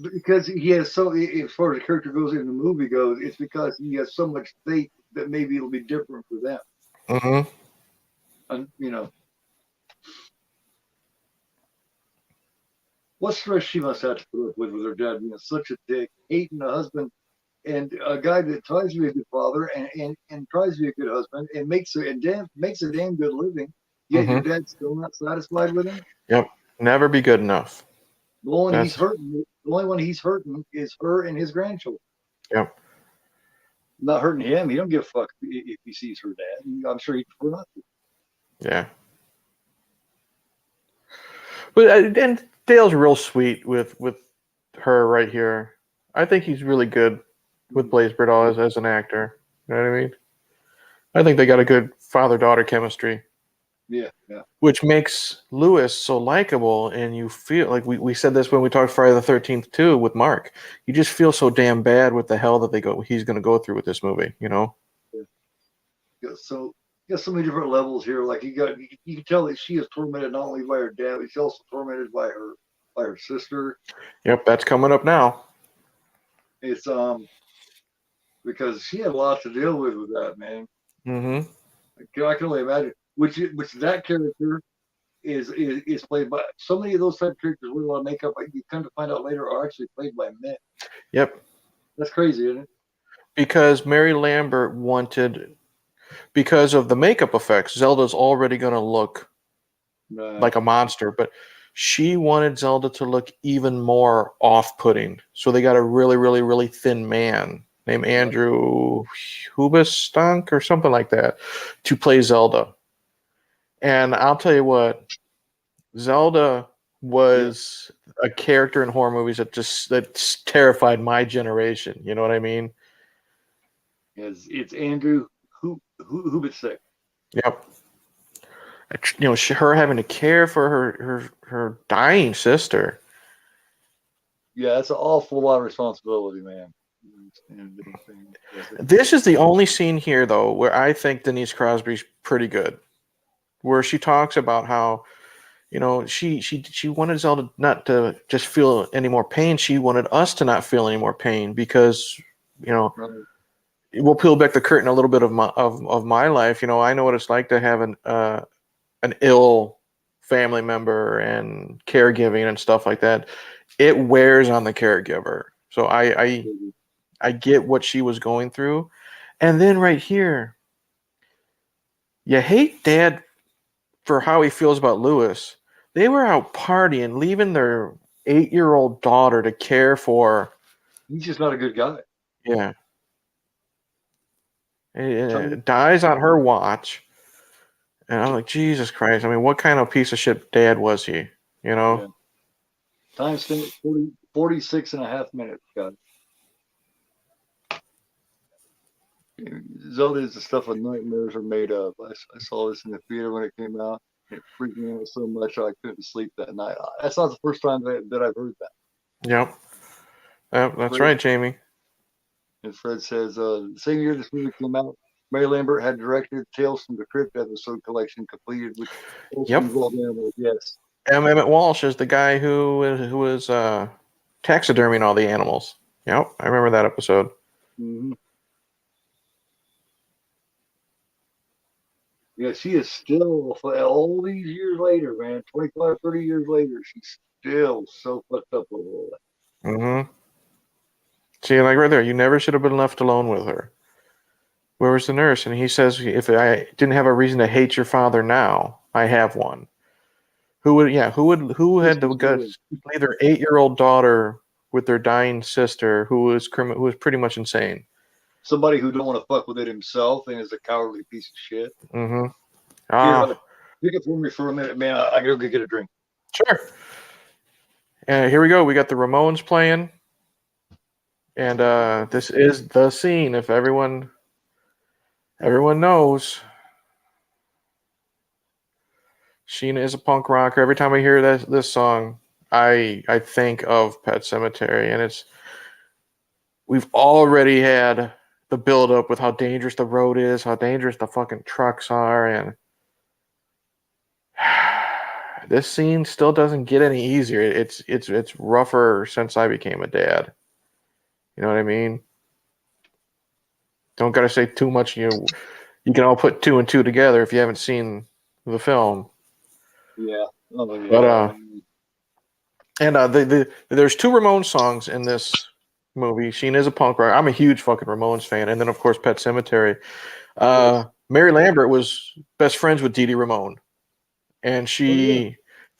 Because he has so, as far as the character goes in the movie goes, it's because he has so much faith that maybe it'll be different for them. Mm-hmm. And what stress she must have to put up with her dad being such a dick, hating a husband and a guy that tries to be a good father and tries to be a good husband and makes a damn good living. Yet your Mm-hmm. dad's still not satisfied with him. Yep. Never be good enough. That's The only one he's hurting is her and his grandchildren. yep. Not hurting him. He don't give a fuck if he sees her dad. I'm sure he'd prefer not to. Yeah. But and Dale's real sweet with her right here. I think he's really good with Blaze Bridal as an actor. You know what I mean? I think they got a good father daughter chemistry, Yeah, yeah. which makes Lewis so likable. And you feel like we said this when we talked Friday the 13th too with Mark. You just feel so damn bad with the hell that he's going to go through with this movie. You know? So you got so many different levels here. Like you can tell that she is tormented not only by her dad, but she's also tormented by her sister. Yep, that's coming up now. It's because she had a lot to deal with that, man. Mm-hmm. I can only imagine. Which that character is played by so many of those type of characters with a lot of makeup. Like you come to find out later are actually played by men. Yep. That's crazy, isn't it? Because Mary Lambert wanted, because of the makeup effects, Zelda's already going to look Right. like a monster, but she wanted Zelda to look even more off-putting. So they got a really, really, really thin man named Right. Andrew Hubestunk or something like that to play Zelda. And I'll tell you what, Zelda Yeah. was a character in horror movies that terrified my generation. You know what I mean? It's Andrew who been sick. Yep. Her having to care for her dying sister. Yeah, that's an awful lot of responsibility, man. This is the only scene here, though, where I think Denise Crosby's pretty good. Where she talks about how, she wanted Zelda not to just feel any more pain. She wanted us to not feel any more pain because, you know, Right. we'll peel back the curtain a little bit of my life. I know what it's like to have an ill family member and caregiving and stuff like that. It wears on the caregiver. So I get what she was going through. And then right here, you hate Dad for how he feels about Lewis. They were out partying, leaving their 8-year-old daughter to care for. He's just not a good guy. Yeah. Time, It dies on her watch. And I'm like, Jesus Christ. I mean, what kind of piece of shit dad was he? You know? yeah. Time spent 46 and a half minutes, guys. Zelda is the stuff of nightmares are made of. I saw this in the theater when it came out. It freaked me out so much I couldn't sleep that night. That's not the first time that I've heard that. Yep. That's Fred, right, Jamie. and Fred says, same year this movie came out, Mary Lambert had directed Tales from the Crypt episode collection completed, which also Yep. involved animals. Yes. Emmett Walsh is the guy who was taxidermying all the animals. Yep. I remember that episode. Mm-hmm. Yeah, she is still, all these years later, man, 25, 30 years later, she's still so fucked up with all that. Mm-hmm. See, like right there, you never should have been left alone with her. Where was the nurse? And he says, if I didn't have a reason to hate your father now, I have one. Who had the guts to leave their 8-year-old daughter with their dying sister who was pretty much insane? Somebody who don't want to fuck with it himself and is a cowardly piece of shit. Mm-hmm. Here, Ah, pick up for me for a minute, man. I gotta go get a drink. sure. And here we go. We got the Ramones playing. And this is the scene. If everyone Everyone knows Sheena is a punk rocker. Every time I hear this song, I think of Pet Cemetery, and we've already had the build up with how dangerous the road is, how dangerous the fucking trucks are, and this scene still doesn't get any easier. It's rougher since I became a dad. You know what I mean? Don't gotta say too much. You can all put two and two together if you haven't seen the film. Yeah. Oh But yeah. and there's two Ramones songs in this movie. Sheen is a punk rocker. I'm a huge fucking Ramones fan, and then of course Pet Cemetery. Yes. Mary Lambert was best friends with Dee Dee Ramone, and Oh yeah.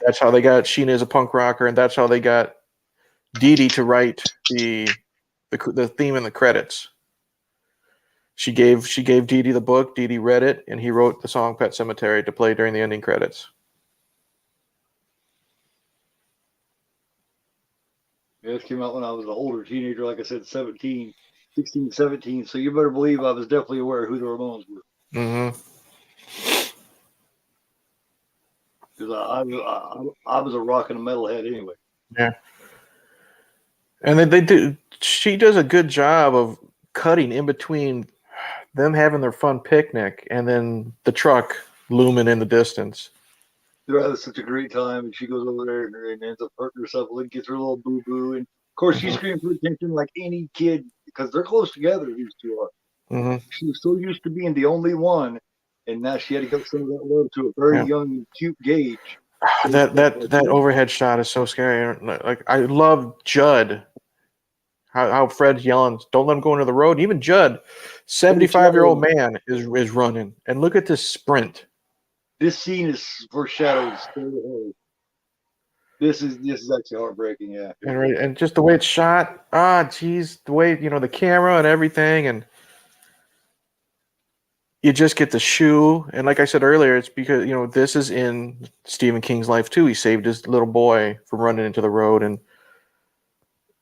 that's how they got Sheen is a punk rocker, and that's how they got Dee Dee to write the theme in the credits. She gave Dee Dee the book. Dee Dee read it, and he wrote the song Pet Cemetery to play during the ending credits. Yeah, this came out when I was an older teenager, like I said, 17, 16, 17. So you better believe I was definitely aware of who the Ramones were. Mm-hmm. Because I was a rock and a metalhead anyway. Yeah, and they do. She does a good job of cutting in between them having their fun picnic and then the truck looming in the distance. They're having such a great time, and she goes over there and ends up hurting herself and gets her little boo boo. And of course, she Mm-hmm. screams for attention like any kid because they're close together, these two are. Mm-hmm. She was so used to being the only one, and now she had to give some of that love to a very Yeah. young, cute Gage. So, That overhead shot is so scary. Like I love Judd. How Fred's yelling, "Don't let him go into the road." Even Judd, 75-year-old man, is running. And look at this sprint. this scene is foreshadowed so hard. This is actually heartbreaking. Yeah. And just the way it's shot. Geez, the way the camera and everything, and you just get the shoe. And like I said earlier, it's because this is in Stephen King's life too. He saved his little boy from running into the road, and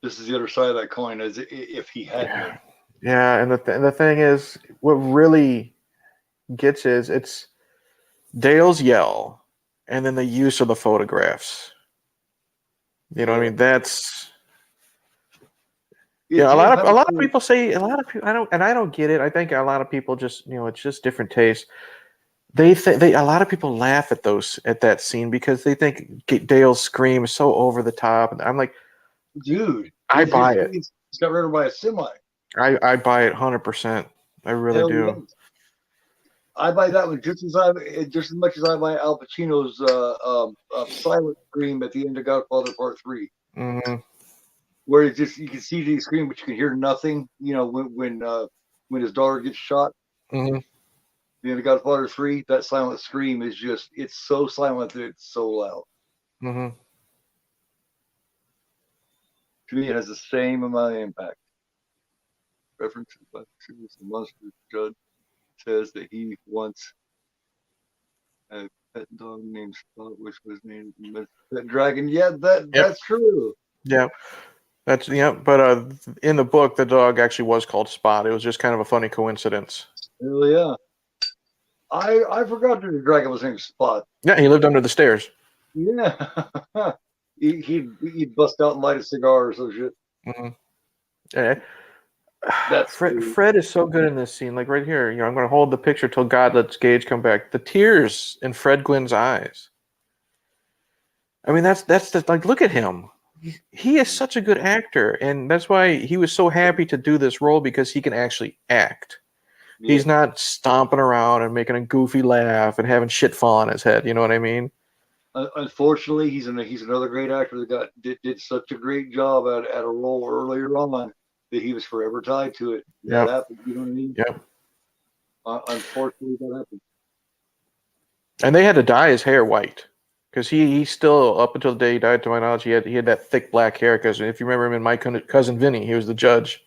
This is the other side of that coin. As if he hadn't. yeah. And the thing is, what really gets is it's Dale's yell, and then the use of the photographs. You know what I mean? That's It a did lot of have people say, a lot of people, I don't get it. I think a lot of people just it's just different taste. A lot of people laugh at that scene because they think Dale's scream is so over the top, and I'm like, dude. I His buy it. face got rid of by a semi. I buy it 100%. I really Hell do. yes. I buy that one just as much as I buy Al Pacino's silent scream at the end of Godfather Part 3, Mm-hmm. where it's just you can see the scream but you can hear nothing. When his daughter gets shot, Mm-hmm. the end of Godfather 3, that silent scream is it's so silent that it's so loud. Mm-hmm. To me, it has the same amount of impact. References by the monster. Judd says that he once had a pet dog named Spot, which was named Pet Dragon. Yeah, Yep. that's true. Yeah. That's But in the book, the dog actually was called Spot. It was just kind of a funny coincidence. Hell yeah. I forgot that the dragon was named Spot. Yeah, he lived under the stairs. Yeah. he'd bust out and light a cigar or some shit. Mm-hmm. Yeah. That's Fred is so good in this scene. Like right here, I'm going to hold the picture till God lets Gage come back. The tears in Fred Gwynn's eyes. I mean, that's like, look at him. He is such a good actor, and that's why he was so happy to do this role because he can actually act. yeah. He's not stomping around and making a goofy laugh and having shit fall on his head. You know what I mean? Unfortunately, he's another great actor that did such a great job at a role earlier on that he was forever tied to it. That happened. You know what I mean? Yep. Unfortunately, that happened. And they had to dye his hair white because he still, up until the day he died, to my knowledge, he had that thick black hair. Because if you remember him in My Cousin Vinny, he was the judge.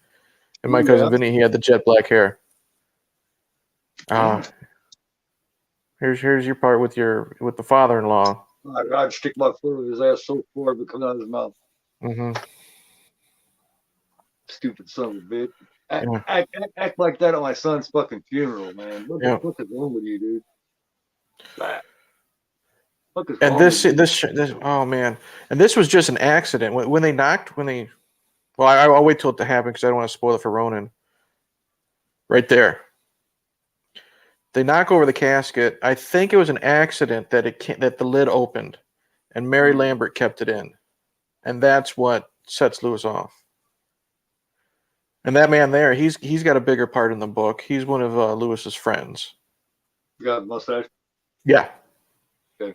In My Cousin Yeah. Vinny, he had the jet black hair. Here's your part with the father-in-law. I'd stick my foot in his ass so far it would come out of his mouth. Mm-hmm. Stupid son of a bitch. Act, Yeah. act like that at my son's fucking funeral, man. What the Yeah. fuck is wrong with you, dude? What the fuck is And wrong with you? this oh man, and this was just an accident when they knocked when they. Well, I'll wait till it to happen because I don't want to spoil it for Ronan. Right there, they knock over the casket. I think it was an accident that that the lid opened, and Mary Mm. Lambert kept it in, and that's what sets Lewis off. And that man there, he's got a bigger part in the book. He's one of Lewis's friends. You got a mustache? Yeah, Okay.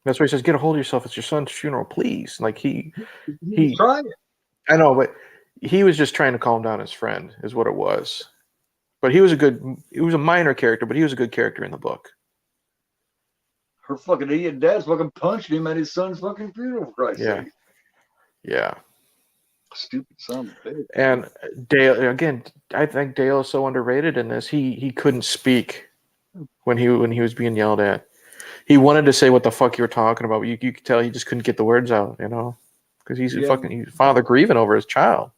that's why he says, "Get a hold of yourself. It's your son's funeral, please." Like He was he, trying it. I know, but he was just trying to calm down his friend, is what it was. But he was he was a minor character, but he was a good character in the book. Her fucking idiot dad's fucking punched him at his son's fucking funeral, for Christ's Yeah, sake. yeah. Stupid son of a bitch. And Dale, again, I think Dale is so underrated in this. He couldn't speak when he was being yelled at. He wanted to say what the fuck you were talking about, but you could tell he just couldn't get the words out, because Yeah, he's father grieving over his child.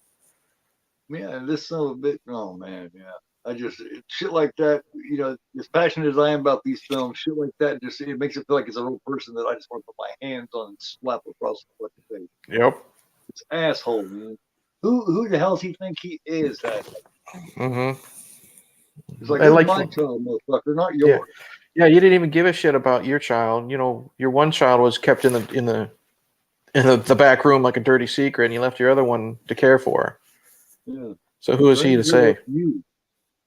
yeah, this son of a bitch. Oh man, yeah. Shit like that. As passionate as I am about these films, shit like that it makes it feel like it's a real person that I just want to put my hands on and slap across the fucking face. Yep. It's asshole, man. Who the hell does he think he is? That Mm-hmm. it's like, And this is like, my child, motherfucker, not yeah, yours. yeah, you didn't even give a shit about your child. Your one child was kept in the back room like a dirty secret, and you left your other one to care for. Yeah. So who is Don't he even to care about say? you.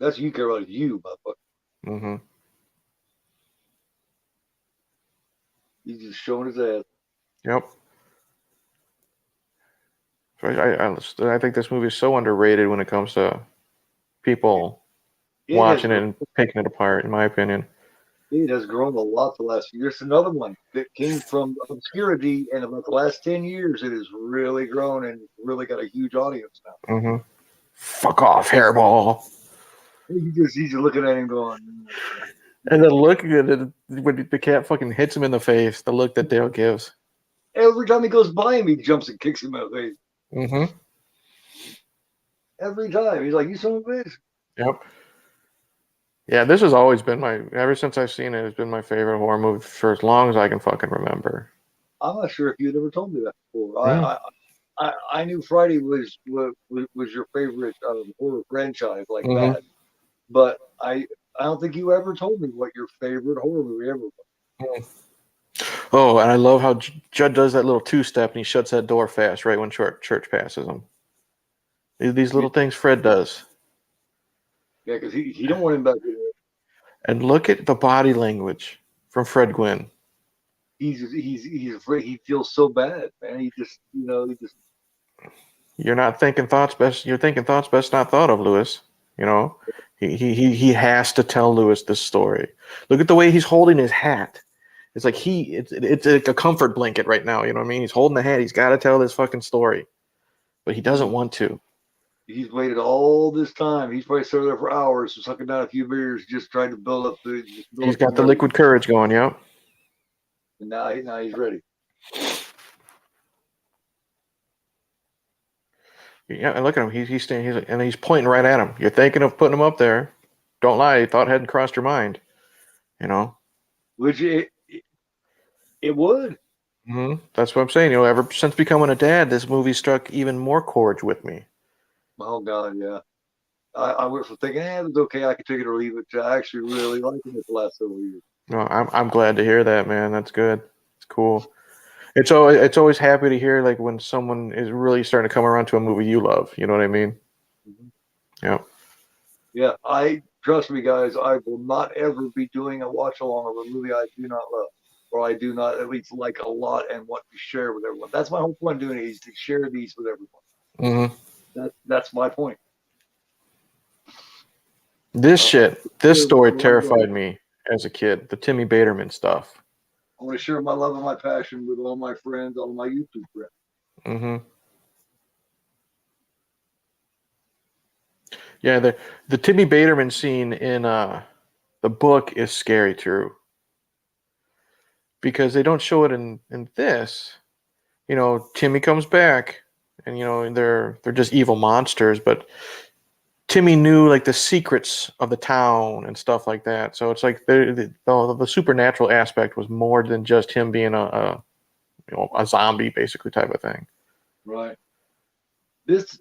That's what you care about, is you, motherfucker. Mm-hmm. He's just showing his ass. Yep. So I think this movie is so underrated when it comes to people It has watching it grown. and picking it apart, in my opinion. It has grown a lot the last few years. Another one that came from obscurity, and about the last 10 years, it has really grown and really got a huge audience now. Mm-hmm. Fuck off, hairball. He's just looking at him going, And then look at it when the cat fucking hits him in the face. The look that Dale gives. every time he goes by him, he jumps and kicks him in the face. Mm-hmm. Every time. He's like, you son of a bitch. Yep. Yeah, this has always been ever since I've seen it, it's been my favorite horror movie for as long as I can fucking remember. I'm not sure if you'd ever told me that before. Mm. I knew Friday was your favorite horror franchise like Mm-hmm. that, but I don't think you ever told me what your favorite horror movie ever was. Oh, and I love how Judd does that little two-step and he shuts that door fast right when church passes him. These little things Fred does. Yeah, because he don't want him back there. And look at the body language from Fred Gwynn. He's afraid. He feels so bad, man. He just. You're not thinking thoughts best. You're thinking thoughts best not thought of, Lewis. You know, he has to tell Lewis this story. Look at the way he's holding his hat. It's like it's like a comfort blanket right now. You know what I mean? He's holding the hat. He's got to tell this fucking story, but he doesn't want to. He's waited all this time. He's probably sat there for hours, sucking down a few beers, just trying to build He's up the got the nerve. liquid courage going. Yep. And now he's ready. Yeah, and look at him. He's standing. And he's pointing right at him. You're thinking of putting him up there. Don't lie. Thought hadn't crossed your mind. You know. Which it would. Mm-hmm. That's what I'm saying. Ever since becoming a dad, this movie struck even more chords with me. Oh God, yeah. I went from thinking, it was okay, I could take it or leave it, to actually really liking it the last several years. No, I'm glad to hear that, man. That's good. It's cool. It's always happy to hear like when someone is really starting to come around to a movie you love. You know what I mean? Mm-hmm. Yeah. Yeah, I trust me, guys. I will not ever be doing a watch along of a movie I do not love, or I do not at least like a lot and want to share with everyone. That's my whole point doing it, is to share these with everyone. Mm-hmm. That's my point. This Share story my love. terrified me as a kid. The Timmy Baterman stuff. I want to share my love and my passion with all my friends, all my YouTube friends. Mm-hmm. Yeah, the Timmy Baterman scene in the book is scary too, because they don't show it in this. Timmy comes back, and they're just evil monsters, but Timmy knew like the secrets of the town and stuff like that. So it's like the supernatural aspect was more than just him being a zombie basically type of thing. Right. This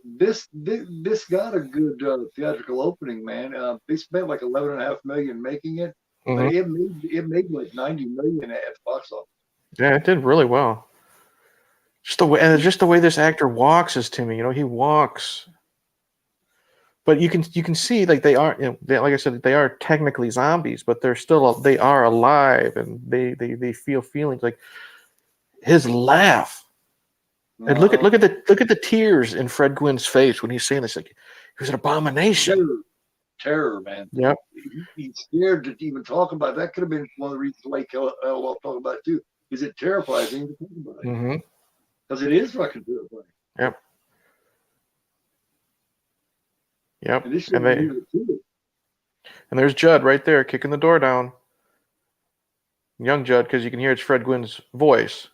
got a good theatrical opening, man. They spent like 11.5 million making it, but Mm-hmm. it made like 90 million at the box office. Yeah, it did really well. Just the way this actor walks is Timmy. You know, he walks, but you can see like they are, like I said, they are technically zombies, but they are alive and they feel feelings like his laugh. And look at Uh-huh. look at the tears in Fred Gwynn's face when he's saying this. Like he was an abomination. Terror, terror, man. Yep. He's scared to even talk about it. That could have been one of the reasons why LOL talk about it too. Is it terrifying to talk about it? Mm-hmm. Because it is fucking terrifying. Yep. Yep. And this And shouldn't leave it too. there's Judd right there kicking the door down. Young Judd, because you can hear it's Fred Gwynn's voice.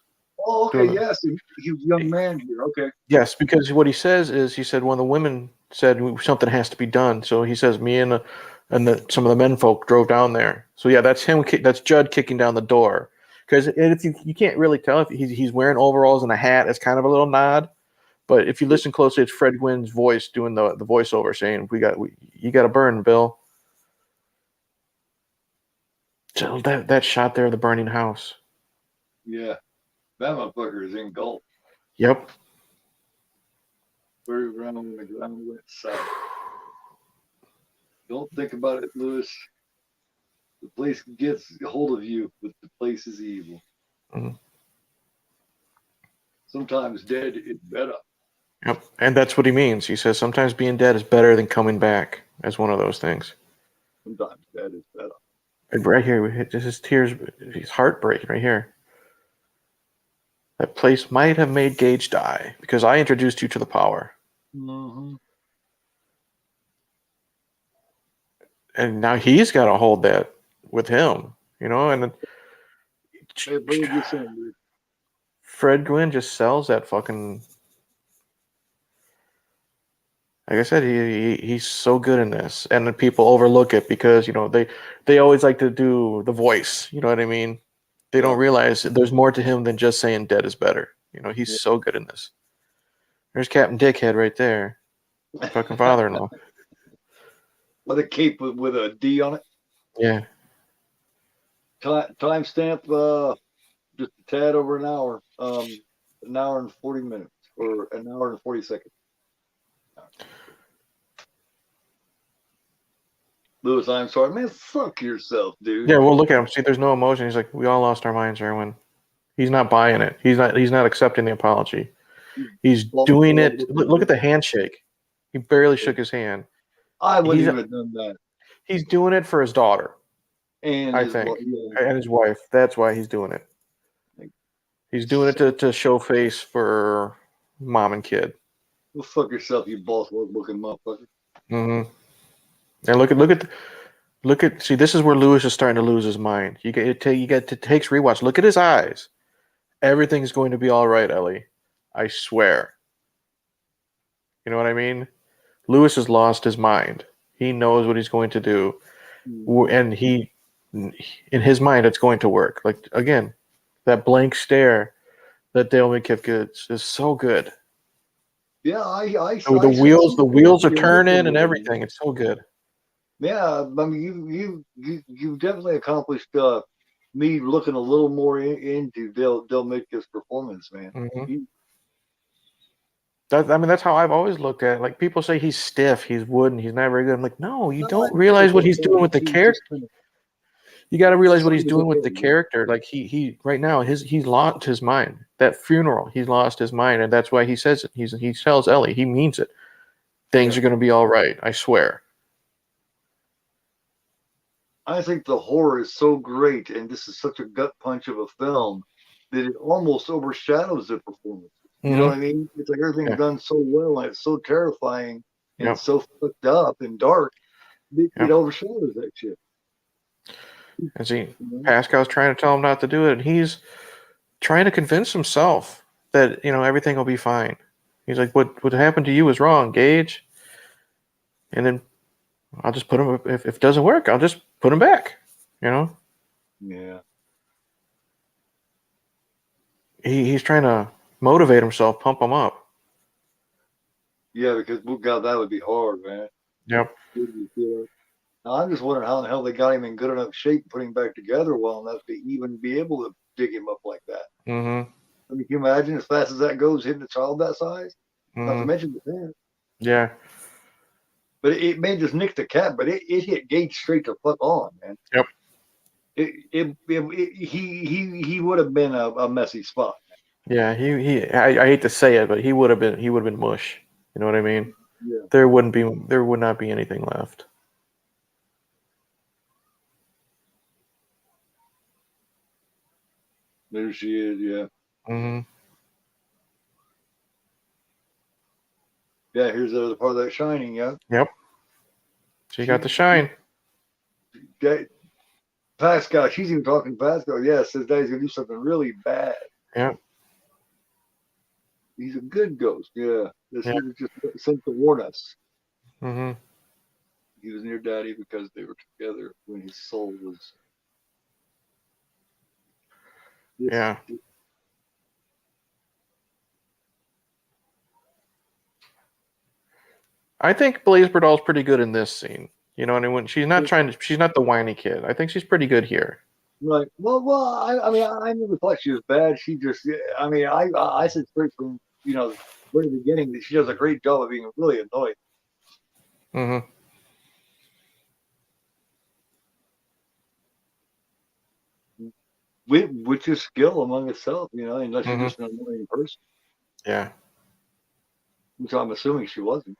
Oh, okay, Doing yes. He was a young man here. Okay. Yes, because what he says is he said one of the women said something has to be done. So he says me and some of the men folk drove down there. So yeah, that's him. That's Judd kicking down the door. Because if you can't really tell if he's wearing overalls and a hat, it's kind of a little nod. But if you listen closely, it's Fred Gwynn's voice doing the voiceover saying you got to burn, Bill. So that shot there of the burning house. Yeah. That motherfucker is engulfed. Yep. Very around when the ground went south. Don't think about it, Lewis. The place gets a hold of you, but the place is evil. Mhm. Sometimes dead is better. Yep. And that's what he means. He says sometimes being dead is better than coming back as one of those things. Sometimes dead is better. And right here, his tears, he's heartbreaking right here. That place might have made Gage die because I introduced you to the power. Mm-hmm. And now he's got to hold that with him, and then Hey, what did you say, dude? Fred Gwynn just sells that fucking. Like I said, he's so good in this, and then people overlook it because they always like to do the voice. You know what I mean? They don't realize there's more to him than just saying dead is better. He's Yeah. so good in this. There's Captain Dickhead right there, fucking father-in-law. With a cape with a D on it. Yeah. Timestamp just a tad over an hour. An hour and 40 minutes or an hour and 40 seconds. Lewis, I'm sorry, man. Fuck yourself, dude. Yeah, well, look at him. See, there's no emotion. He's like, we all lost our minds, Erwin. He's not buying it. He's not accepting the apology. He's doing it. Look at the handshake. He barely shook his hand. I wouldn't even have done that. He's doing it for his daughter, And I think, and his wife. That's why he's doing it. He's doing it to show face for mom and kid. Go fuck yourself, you boss looking motherfucker. Mm-hmm. And look at. See, this is where Lewis is starting to lose his mind. You get to takes rewatch. Look at his eyes. Everything's going to be all right, Ellie. I swear. You know what I mean? Lewis has lost his mind. He knows what he's going to do, and in his mind, it's going to work. Like again, that blank stare that Dale McKiff gets is so good. Yeah, the wheels are turning and everything. It's so good. Yeah, I mean, you definitely accomplished me looking a little more into Dale McKiff's performance, man. Mm-hmm. That's how I've always looked at it. Like people say he's stiff, he's wooden, he's not very good. I'm like, no, you don't realize what he's doing with the character. You got to realize what he's doing with the character. Like he right now he's lost his mind. That funeral, he's lost his mind, and that's why he says it. He tells Ellie, he means it. Things are going to be all right. I swear. I think the horror is so great, and this is such a gut punch of a film that it almost overshadows the performance. You know what I mean? It's like everything's done so well, and it's so terrifying, and it's so fucked up and dark. It overshadows that shit. And see, Pascal's trying to tell him not to do it, and he's trying to convince himself that everything will be fine. He's like, "What happened to you was wrong, Gage." and then I'll just put him. If it doesn't work, I'll just put him back. You know, Yeah. he's trying to motivate himself, pump him up. Yeah, because God, that would be hard, man. Yep. Now, I'm just wondering how in the hell they got him in good enough shape, putting him back together well enough to even be able to dig him up like that. Mm-hmm. I mean, can you imagine as fast as that goes, hitting a child that size? Not to Mm-hmm. mention the parent. Yeah. But it may just nick the cat, but it hit Gage straight the fuck on, man. Yep. He would have been a messy spot. Yeah. I hate to say it, but he would have been mush. You know what I mean? Yeah. There would not be anything left. There she is, yeah. Mm-hmm. Yeah, here's the other part of that shining, yeah. Yep. She got the shine. Pascal, she's even talking to Pascal. Yeah, says Daddy's gonna do something really bad. Yep. He's a good ghost. Yeah, this Yeah. he was just sent to warn us. Mm-hmm. He was near Daddy because they were together when his soul was. Yeah. I think Blaze Berdal's pretty good in this scene. You know what I mean? She's not the whiny kid. I think she's pretty good here. Right. Well. I mean, I never thought she was bad. She just. I mean, I said straight from the very beginning that she does a great job of being really annoying. Mm-hmm. Which is skill among itself, unless you're Mm-hmm. just an annoying person, Yeah. which I'm assuming she wasn't.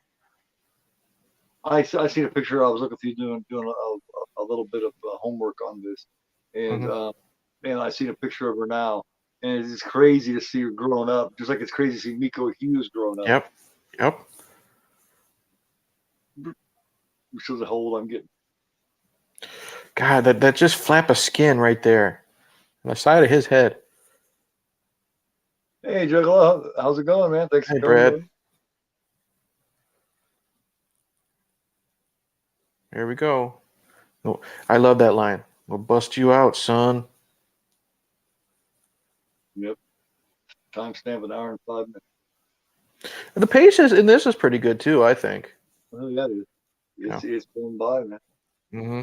I seen a picture. I was looking through doing a little bit of homework on this, and Mm-hmm. and I seen a picture of her now, and it's crazy to see her growing up, just like it's crazy to see Miko Hughes growing up. Yep. Yep. Which shows how old I'm getting. God, that just flap of skin right there on the side of his head. Hey, Juggalo, how's it going, man? Thanks for Hey, coming, Brad. buddy. Here we go. Oh, I love that line. We'll bust you out, son. Yep. Timestamp 1 hour and 5 minutes. The pace in this is pretty good too, I think. Oh, yeah, it is. Yeah. It's going by, man. Mm-hmm.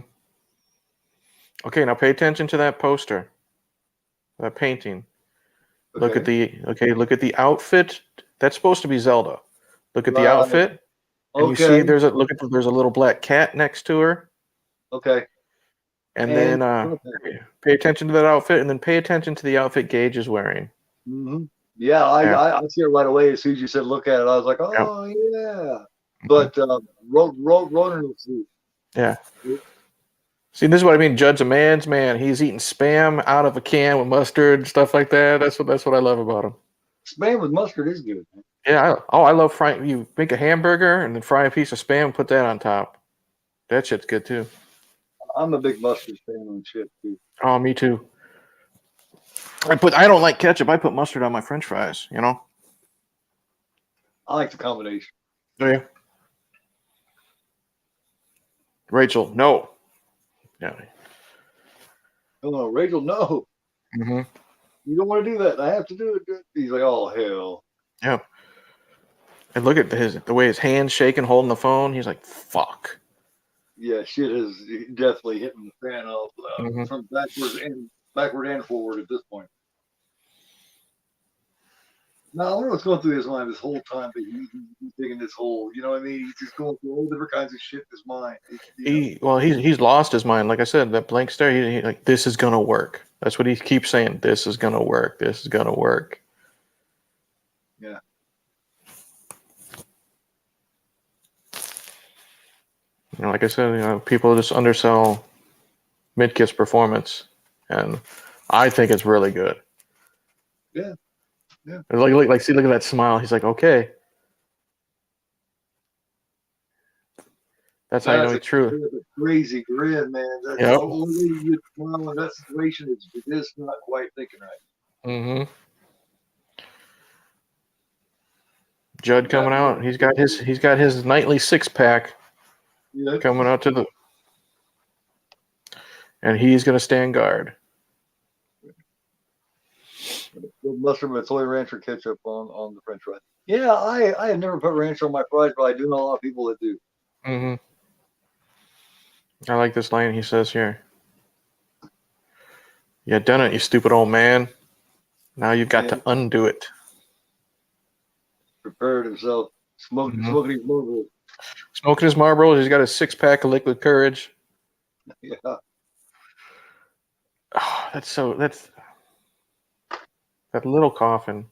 Okay, now pay attention to that poster, that painting. Look at Okay. the outfit. That's supposed to be Zelda. Look at the Right. outfit, and you see Okay. there's a little black cat next to her. Okay. And And then pay attention to that outfit, and then pay attention to the outfit Gage is wearing. mm-hmm. Yeah, Yeah. I see it right away. As soon as you said look at it, I was like, Yep. oh yeah. Mm-hmm. But Ronan will see. Yeah. See, this is what I mean. Judd's a man's man. He's eating spam out of a can with mustard, stuff like that. That's what I love about him. Spam with mustard is good. Man. Yeah. I love frying. You make a hamburger and then fry a piece of spam and put that on top. That shit's good too. I'm a big mustard fan on shit too. Oh, me too. I don't like ketchup. I put mustard on my French fries. You know. I like the combination. Oh yeah. Rachel, no. Yeah. Oh, Rachel, no, Mm-hmm. you don't want to do that. I have to do it. He's like, oh hell. Yeah. And look at the way his hand's shaking, holding the phone. He's like, "Fuck." Yeah, shit is definitely hitting the fan off Mm-hmm. from backward and forward at this point. Now, I wonder what's going through his mind this whole time, but he's thinking this whole, you know what I mean? He's just going through all different kinds of shit in his mind. He's lost his mind. Like I said, that blank stare. He like, this is gonna work. That's what he keeps saying. This is gonna work. This is gonna work. Yeah. You know, like I said, people just undersell Midkiff's performance, and I think it's really good. Yeah. Yeah. See, look at that smile. He's like, okay. That's how you know he's true. That's a crazy grin, man. That's Yep. the only way you smile in that situation is you're just not quite thinking right. Mm-hmm. Judd coming out. He's got his nightly 6-pack. Yeah. coming out to the, and he's going to stand guard. Mustard with soy ranch or ketchup on the French fries. Yeah, I have never put ranch on my fries, but I do know a lot of people that do. Mm-hmm. I like this line he says here. You done it, you stupid old man. Now you've got to undo it. Prepared himself, smoking his Marlboro. Smoking his Marlboros. He's got a 6-pack of liquid courage. Yeah, Oh, that's that little coffin.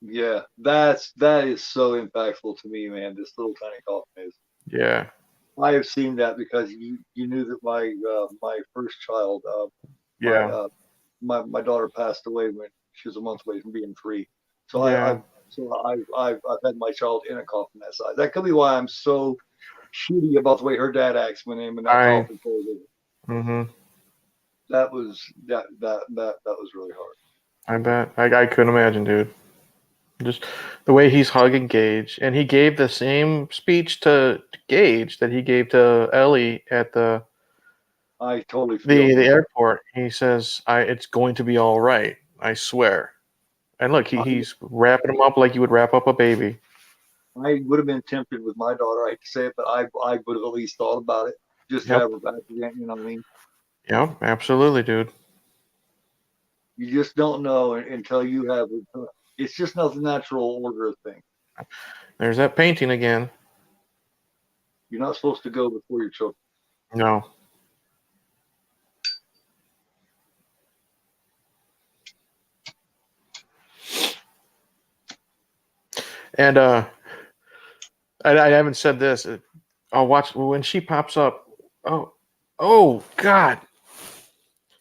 yeah. That is so impactful to me, man. This little tiny coffin is. Yeah. I have seen that because you knew that my first child, my Yeah. my daughter passed away when she was a month away from being 3. So Yeah. I've had my child in a coffin that size. That could be why I'm so shitty about the way her dad acts when that coffin falls over. Mm-hmm. That was that was really hard. I bet. I couldn't imagine, dude. Just the way he's hugging Gage, and he gave the same speech to Gage that he gave to Ellie at I totally feel the airport. He says, it's going to be all right. I swear." And look, he's wrapping him up like you would wrap up a baby. I would have been tempted with my daughter. I hate to say it, but I would have at least thought about it. Just Yep. have her back again. You know what I mean? Yep. Absolutely, dude. You just don't know until you have it. It's just not the natural order of things. There's that painting again. You're not supposed to go before your children. No. And I haven't said this. I'll watch when she pops up. Oh God.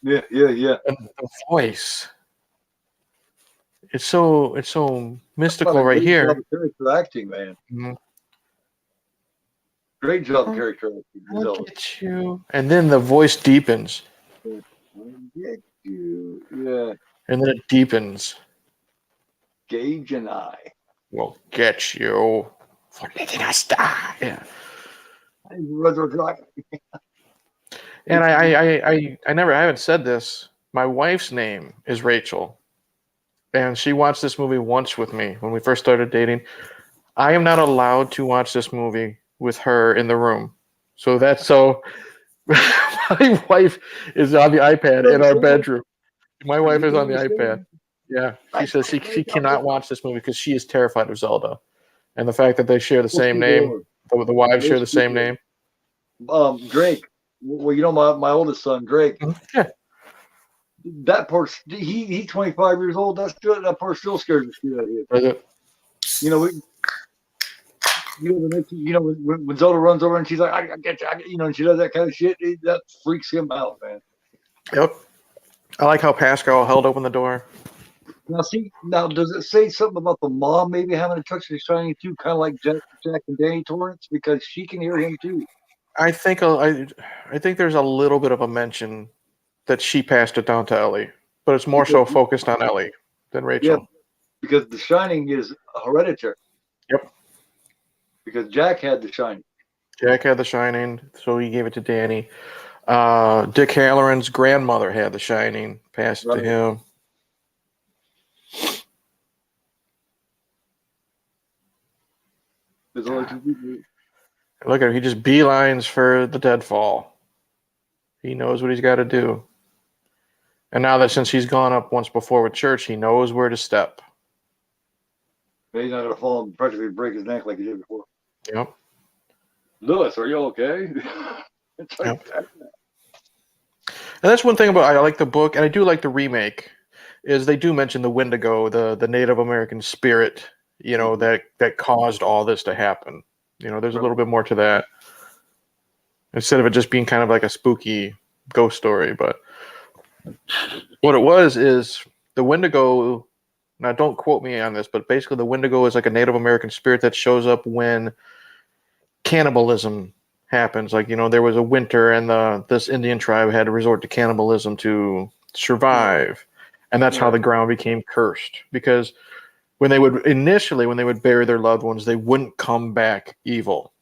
Yeah. And the voice. It's so mystical right Great job here. of character acting, man. Mm-hmm. Great job of character acting. Look at you. And then the voice deepens. I get you. Yeah. And then it deepens. Gage and I. We'll get you for letting us die. Yeah. And I haven't said this. My wife's name is Rachel. And she watched this movie once with me when we first started dating. I am not allowed to watch this movie with her in the room. So my wife is on the iPad in our bedroom. My wife is on the iPad. Yeah. She says she cannot watch this movie because she is terrified of Zelda. And the fact that they share the same name, the wives share the same name. Drake. Well, you know my oldest son, Drake. Yeah. That part, he's 25 years old. That part still scares the shit out of him. You know, when Zelda runs over and she's like, "I get you," and she does that kind of shit. That freaks him out, man. Yep. I like how Pascal held open the door. Now, does it say something about the mom maybe having a touch of Shining too, kind of like Jack and Danny Torrance, because she can hear him too? I think there's a little bit of a mention that she passed it down to Ellie, but it's more so focused on Ellie than Rachel. Yeah, because The Shining is hereditary. Yep. Because Jack had The Shining. Jack had The Shining, so he gave it to Danny. Dick Halloran's grandmother had The Shining, passed it to him. Look at him. He just beelines for the deadfall. He knows what he's got to do. And now that since he's gone up once before with church, he knows where to step. He's not going to fall and practically break his neck like he did before. Yep. Lewis, are you okay? It's like that. And that's one thing about I like the book, and I do like the remake, is they do mention the Wendigo, the Native American spirit, that caused all this to happen. There's a little bit more to that. Instead of it just being kind of like a spooky ghost story. But what it was is the Wendigo, now don't quote me on this, but basically the Wendigo is like a Native American spirit that shows up when cannibalism happens. Like, there was a winter and this Indian tribe had to resort to cannibalism to survive. And that's how the ground became cursed. Because when they would bury their loved ones, they wouldn't come back evil.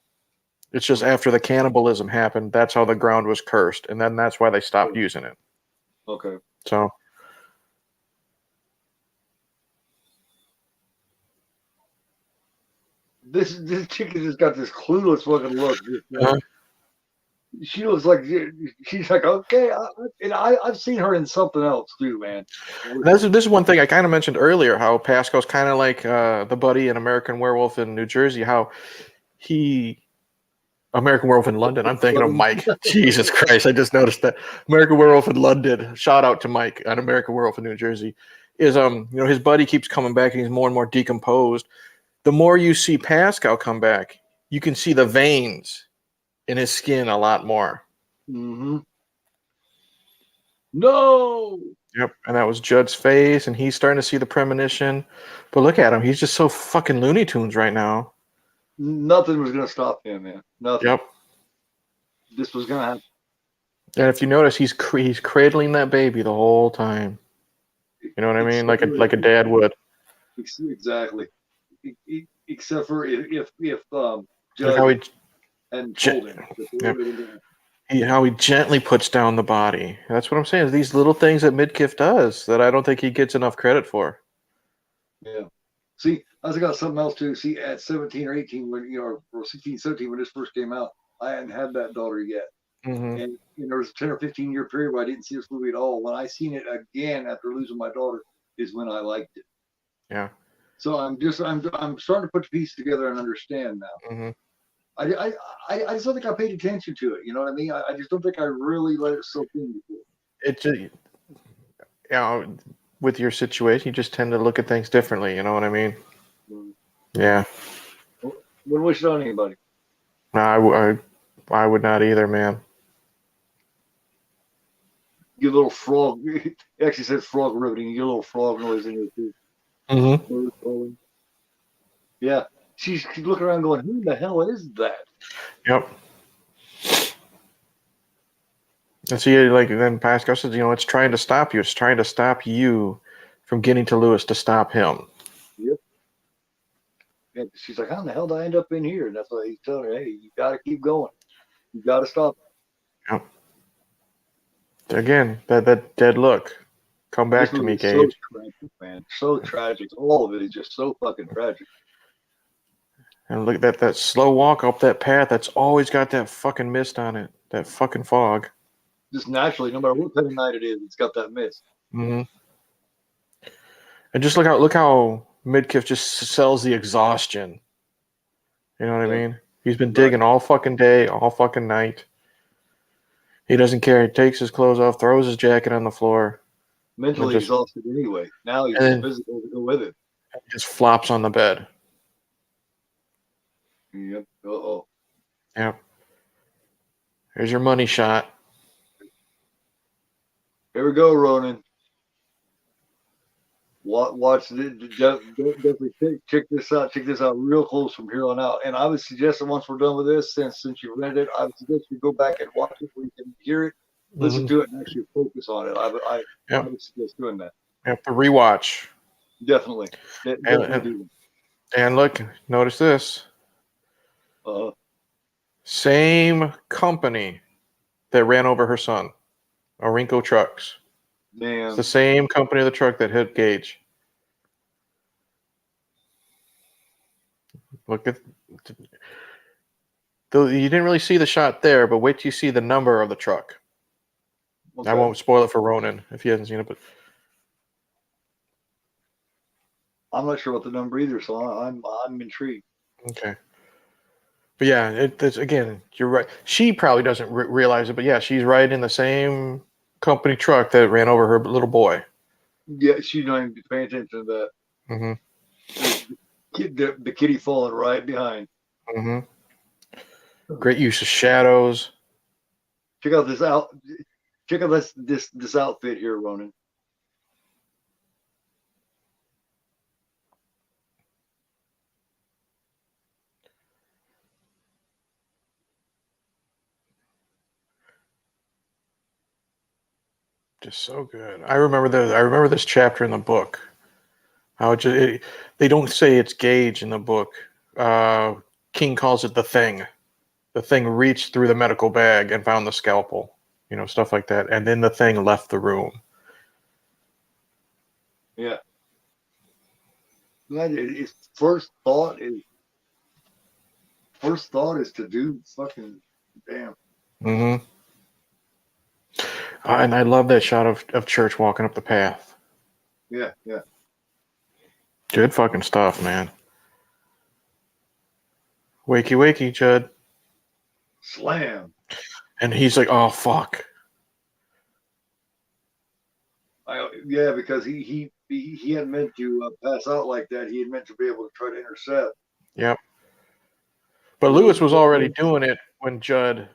It's just after the cannibalism happened, that's how the ground was cursed, and then that's why they stopped using it. Okay. So This chick has just got this clueless fucking look. uh, She looks like she's like, okay, I've seen her in something else too, man. this is one thing I kind of mentioned earlier. How Pascal's kind of like the buddy in American Werewolf in New Jersey. How he American Werewolf in London. I'm thinking of Mike. Jesus Christ! I just noticed that American Werewolf in London. Shout out to Mike on American Werewolf in New Jersey. Is his buddy keeps coming back and he's more and more decomposed. The more you see Pascal come back, you can see the veins in his skin a lot more. Mm-hmm. No. Yep, and that was Judd's face, and he's starting to see the premonition. But look at him; he's just so fucking Looney Tunes right now. Nothing was gonna stop him, man. Nothing. Yep. This was gonna happen. And if you notice, he's cradling that baby the whole time. You know what I mean? Like a dad would. Exactly. Except for if Like how Judd hadn't told him. Yep. How he gently puts down the body. That's what I'm saying. These little things that Midkiff does that I don't think he gets enough credit for. Yeah. See, I was got something else too. See, at 17 or 18, when or 16, 17, when this first came out, I hadn't had that daughter yet. Mm-hmm. And there was a 10 or 15 year period where I didn't see this movie at all. When I seen it again after losing my daughter, is when I liked it. Yeah. So I'm starting to put the pieces together and understand now. Mm-hmm. I just don't think I paid attention to it. You know what I mean? I just don't think I really let it soak in before. It's with your situation, you just tend to look at things differently. You know what I mean? Yeah. Wouldn't wish it on anybody. No, I would not either, man. Get a little frog. It actually says frog riveting. You get a little frog noise in there too. Mm-hmm. Yeah. She's looking around going, who the hell is that? Yep. And see, like then Pascal says, it's trying to stop you. It's trying to stop you from getting to Lewis to stop him. Yep. And she's like, how in the hell did I end up in here? And that's why he's telling her, hey, you got to keep going. You got to stop. Yep. Again, that dead look. Come back to me, Gage. So tragic, man. So tragic. All of it is just so fucking tragic. And look at that slow walk up that path. That's always got that fucking mist on it. That fucking fog. Just naturally, no matter what kind of night it is, it's got that mist. Mm-hmm. And just look how Midkiff just sells the exhaustion. You know what I mean? He's been digging all fucking day, all fucking night. He doesn't care. He takes his clothes off, throws his jacket on the floor. Mentally exhausted anyway. Now he's physical to go with it. Just flops on the bed. Yep. Uh-oh. Yep. Here's your money shot. Here we go, Ronan. Watch definitely check this out. Check this out real close from here on out. And I would suggest that once we're done with this, since you rented it, I would suggest you go back and watch it where you can hear it, listen to it, and actually focus on it. I would suggest doing that. You have to rewatch. Definitely. And look, notice this. Same company that ran over her son, Orinco Trucks. Damn. It's the same company of the truck that hit Gage. Look at. Though you didn't really see the shot there, but wait till you see the number of the truck. Okay. I won't spoil it for Ronan if he hasn't seen it, but I'm not sure what the number either, so I'm intrigued. Okay. But yeah, it's again, you're right. She probably doesn't realize it, but yeah, she's riding in the same company truck that ran over her little boy. Yeah, she's not even paying attention to that. Mm-hmm. The kitty falling right behind. Mm-hmm. Great use of shadows. Check out this this outfit here, Ronan. Just so good. I remember this chapter in the book. They don't say it's Gage in the book. King calls it the Thing. the thing reached through the medical bag and found the scalpel, stuff like that. And then the thing left the room. Yeah. His first thought is to do fucking damn. Mm-hmm. And I love that shot of Church walking up the path. Yeah, yeah. Good fucking stuff, man. Wakey, wakey, Judd. Slam. And he's like, oh, fuck. Yeah, because he hadn't meant to pass out like that. He had meant to be able to try to intercept. Yep. But Lewis was already doing it when Judd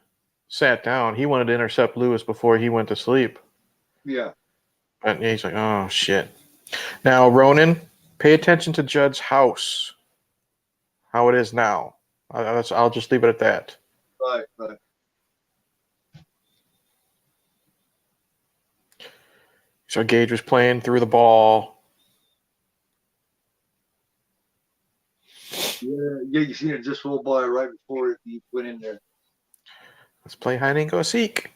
sat down. He wanted to intercept Lewis before he went to sleep. Yeah. And he's like, oh, shit. Now, Ronan, pay attention to Judd's house. How it is now. I'll just leave it at that. Right, right. So Gage was playing through the ball. Yeah, you seen it just roll by right before he went in there. Let's play hide and go seek.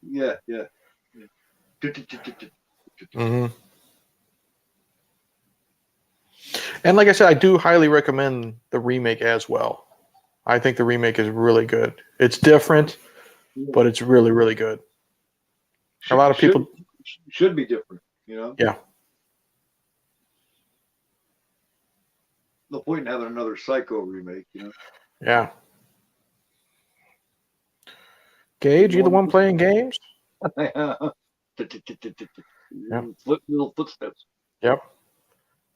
Yeah, yeah. Mm-hmm. And like I said, I do highly recommend the remake as well. I think the remake is really good. It's different, but it's really, really good. A lot of people should be different, Yeah. No point in having another Psycho remake, Yeah. Gage, you the one playing games? Little footsteps. Yep.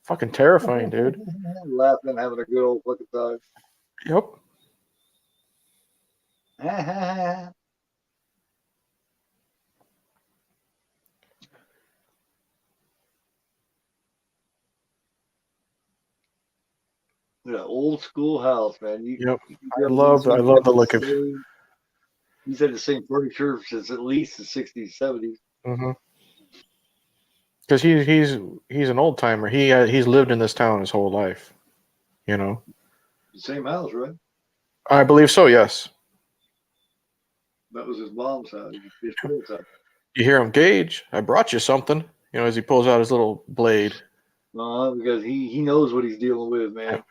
Fucking terrifying, dude. Laughing, having a good old fucking time. Yep. Yeah, old school house, man. Yep. I love the look of. He's had the same furniture since at least the 60s, 70s. Mm-hmm. Because he's an old timer. He's lived in this town his whole life. The same house, right? I believe so. Yes. That was his mom's house. His parents' house. You hear him, Gage? I brought you something. As he pulls out his little blade. Because he knows what he's dealing with, man. Yeah.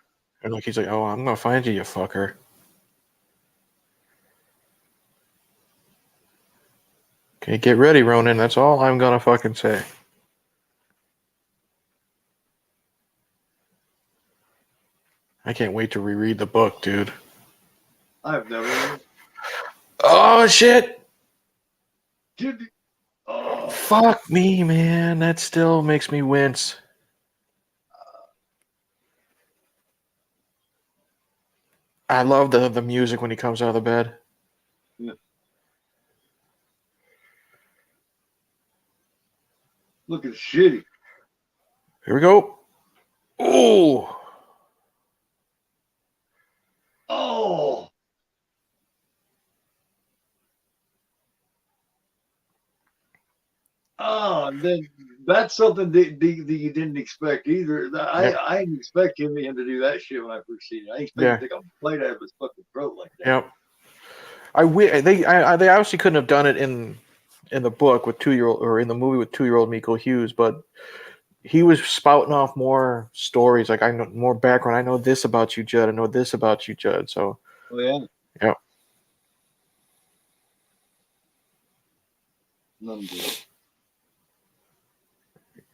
And he's like, "Oh, I'm gonna find you, you fucker." Okay, get ready, Ronan. That's all I'm gonna fucking say. I can't wait to reread the book, dude. I've never. Oh shit! Oh. Fuck me, man. That still makes me wince. I love the music when he comes out of the bed. Yeah. Looking shitty. Here we go. Ooh. Oh. Oh, then that's something that you didn't expect either. I didn't expect him to do that shit when I first seen it. I expected him to take a bite out of his fucking throat like that. Yep. They obviously couldn't have done it in the book with 2-year-old or in the movie with 2-year-old Miko Hughes, but he was spouting off more stories. Like, I know more background. I know this about you, Judd. I know this about you, Judd. So. Oh yeah. Yeah. None good.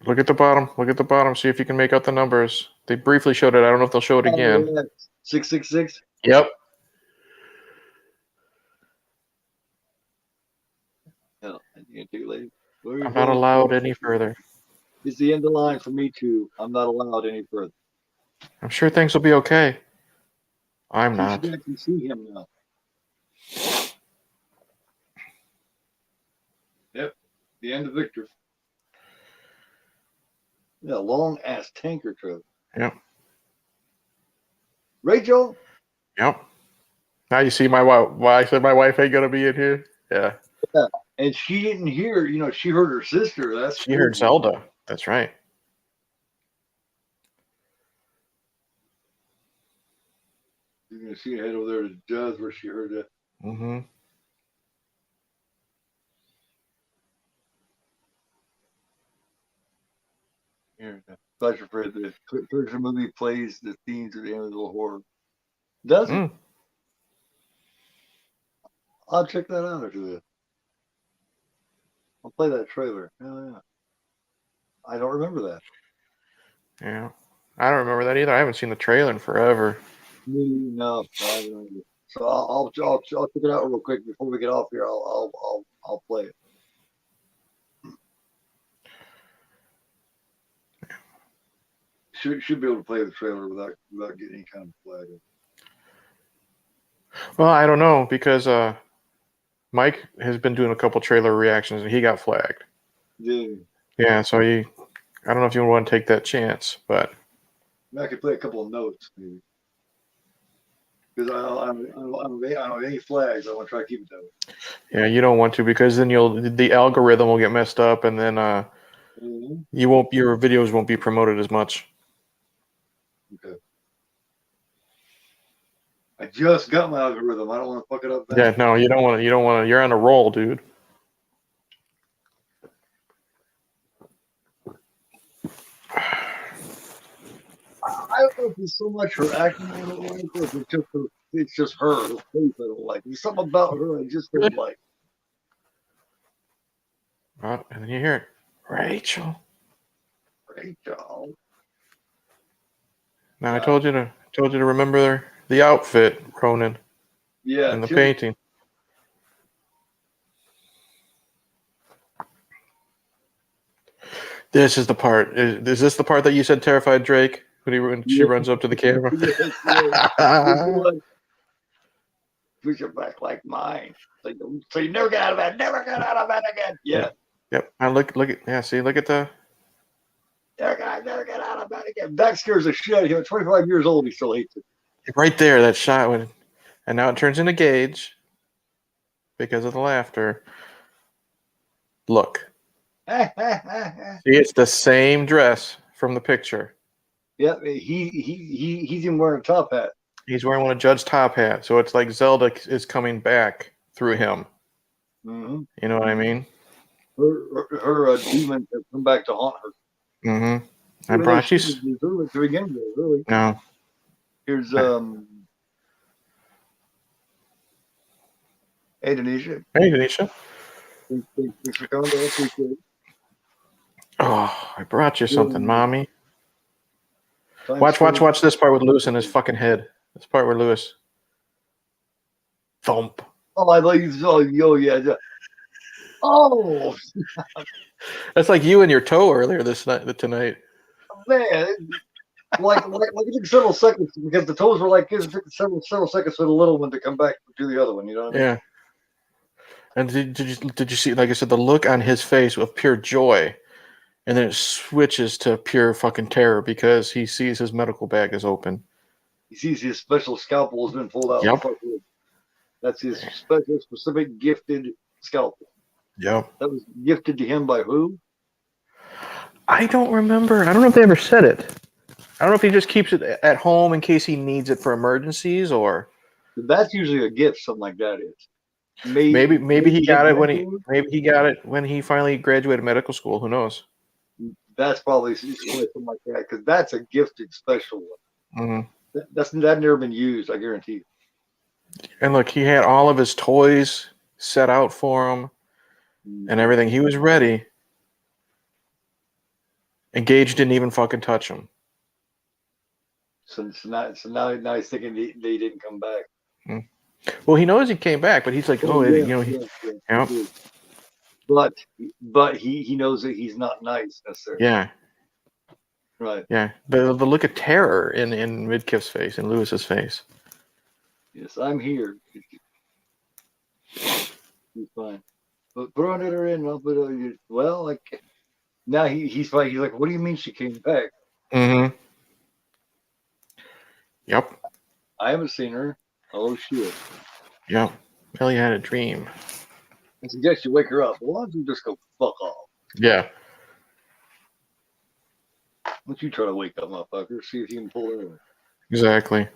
Look at the bottom. Look at the bottom. See if you can make out the numbers. They briefly showed it. I don't know if they'll show it again. 666. Yep. No, too late. I'm not allowed any further. It's the end of the line for me too. I'm not allowed any further. I'm sure things will be okay. I'm not. You can see him now. Yep. The end of Victor. Yeah, long ass tanker truck. Yep. Rachel. Yep. Now you see my wife. Why I said my wife ain't gonna be in here. Yeah. Yeah. And she didn't hear. She heard her sister. She heard Zelda. That's right. You're gonna see her head over there to Judge where she heard that. Mm-hmm. Here, Dr. Fred, the Turkish movie plays the themes of the Amityville horror. Does it? Mm. I'll check that out after this. I'll play that trailer. Yeah. I don't remember that. Yeah. I don't remember that either. I haven't seen the trailer in forever. No, I haven't. So I'll check it out real quick before we get off here. I'll play it. Should be able to play the trailer without getting any kind of flag. Well, I don't know because Mike has been doing a couple trailer reactions and he got flagged. Yeah. Yeah, so I don't know if you want to take that chance, but I could play a couple of notes maybe. Because I don't have any flags. I want to try to keep it that way. yeah, you don't want to because then the algorithm will get messed up and then your videos won't be promoted as much. Okay. I just got my algorithm. I don't want to fuck it up. Yeah, no, you don't want to. You don't want to. You're on a roll, dude. I don't know if it's so much her acting I don't like, or if it's just her face I don't like. There's something about her I just don't like. Oh, and then you hear it, Rachel. Rachel. Now I told you to remember the outfit, Ronan. Yeah. And the painting. This is the part. Is this the part that you said terrified Drake when she runs up to the camera? Yes. Push your back like mine. So you never get out of bed. Never get out of bed again. Yeah. Yep. I look at look at the. Never get out of bed again. That scares the shit out of him. At 25 years old, he still hates it. Right there, that shot and now it turns into Gage because of the laughter. Look. See, it's the same dress from the picture. Yeah, he's even wearing a top hat. He's wearing one of Judd's top hats, so it's like Zelda is coming back through him. Mm-hmm. You know what I mean? Her demons have come back to haunt her. Mm-hmm. I brought you to begin with, really. No. Here's Hey Denisha. Hey Denisha. Thanks for coming. I appreciate it. Oh, I brought you something, mommy. Watch this part with Lewis in his fucking head. This part where Lewis. Thump. Oh, I like yo, yeah. Oh, that's like you and your toe earlier tonight. Man, like it took several seconds because the toes were like it took several seconds for the little one to come back to the other one. You know what I mean? Yeah. And did you see? Like I said, the look on his face of pure joy, and then it switches to pure fucking terror because he sees his medical bag is open. He sees his special scalpel has been pulled out. Yep. That's his special, specific, gifted scalpel. Yep. That was gifted to him by who? I don't remember. I don't know if they ever said it. I don't know if he just keeps it at home in case he needs it for emergencies or. That's usually a gift. Something like that is. Maybe he got it when he finally graduated medical school. Who knows? That's probably something like that because that's a gifted special one. Mm-hmm. That's never been used. I guarantee you. And look, he had all of his toys set out for him and everything. He was ready. And Gage didn't even fucking touch him. So now he's thinking they didn't come back. Mm. Well, he knows he came back, but he's like, yeah. But he knows that he's not nice necessarily. Yeah. Right. Yeah. The look of terror in Midkiff's face, in Lewis's face. Yes, I'm here. He's fine. But throwing her in, well, like now he's like, what do you mean she came back? Mm-hmm. Yep. I haven't seen her. Oh shit. Yep. Ellie had a dream. I suggest you wake her up. Why don't you just go fuck off? Yeah. Why don't you try to wake that motherfucker? See if you can pull her in. Exactly.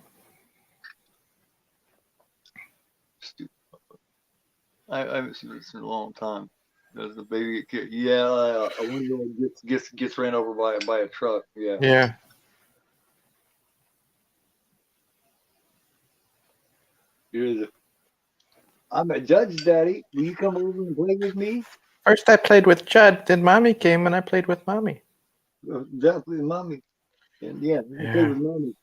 Stupid. I haven't seen this in a long time. Does the baby get killed? Yeah, a 1-year-old gets ran over by a truck. Yeah. Yeah. Here's I'm a judge, Daddy. Will you come over and play with me? First I played with Judd, then Mommy came and I played with Mommy. Definitely, mommy. And yeah, I play Yeah. with mommy.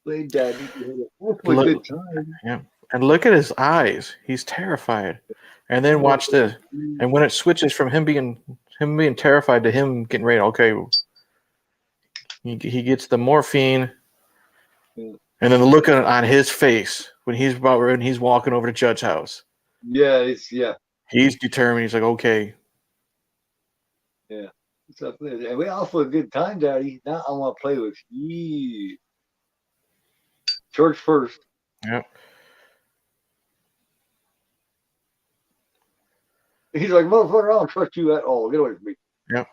Play, Daddy. We had an awfully good Look, time. yeah. And look at his eyes. He's terrified. And then watch this. And when it switches from him being terrified to him getting ready, okay, he gets the morphine, Yeah, and then the look on his face when he's walking over to Judge's house. yeah. He's determined. He's like, okay. Yeah. So, and we all for a good time, Daddy. Now I want to play with you. Church first. Yep. He's like, motherfucker, I don't trust you at all. Get away from me. Yep.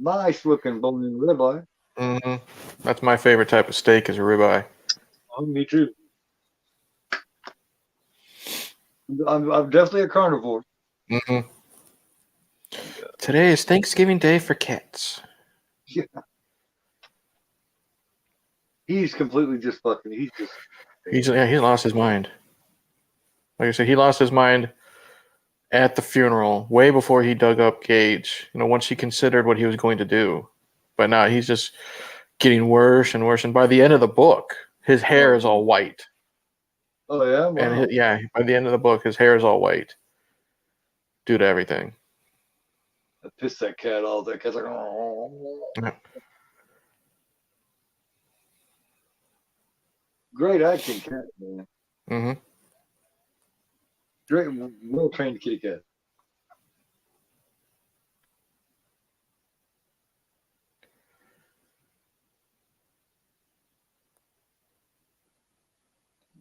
Nice looking bone in ribeye. Mm-hmm. That's my favorite type of steak is a ribeye. Oh, me too. I'm definitely a carnivore. Mm-hmm. Today is Thanksgiving Day for cats. Yeah. He's completely just fucking. He's just. He lost his mind. Like I said, he lost his mind at the funeral, way before he dug up Gage. Once he considered what he was going to do, but now he's just getting worse and worse. And by the end of the book, his hair is all white. Oh yeah, wow. And by the end of the book, his hair is all white due to everything. I pissed that cat off. That cat's like, oh. Yeah. Great acting cat, man. Mm-hmm. Great, well trained kitty cat.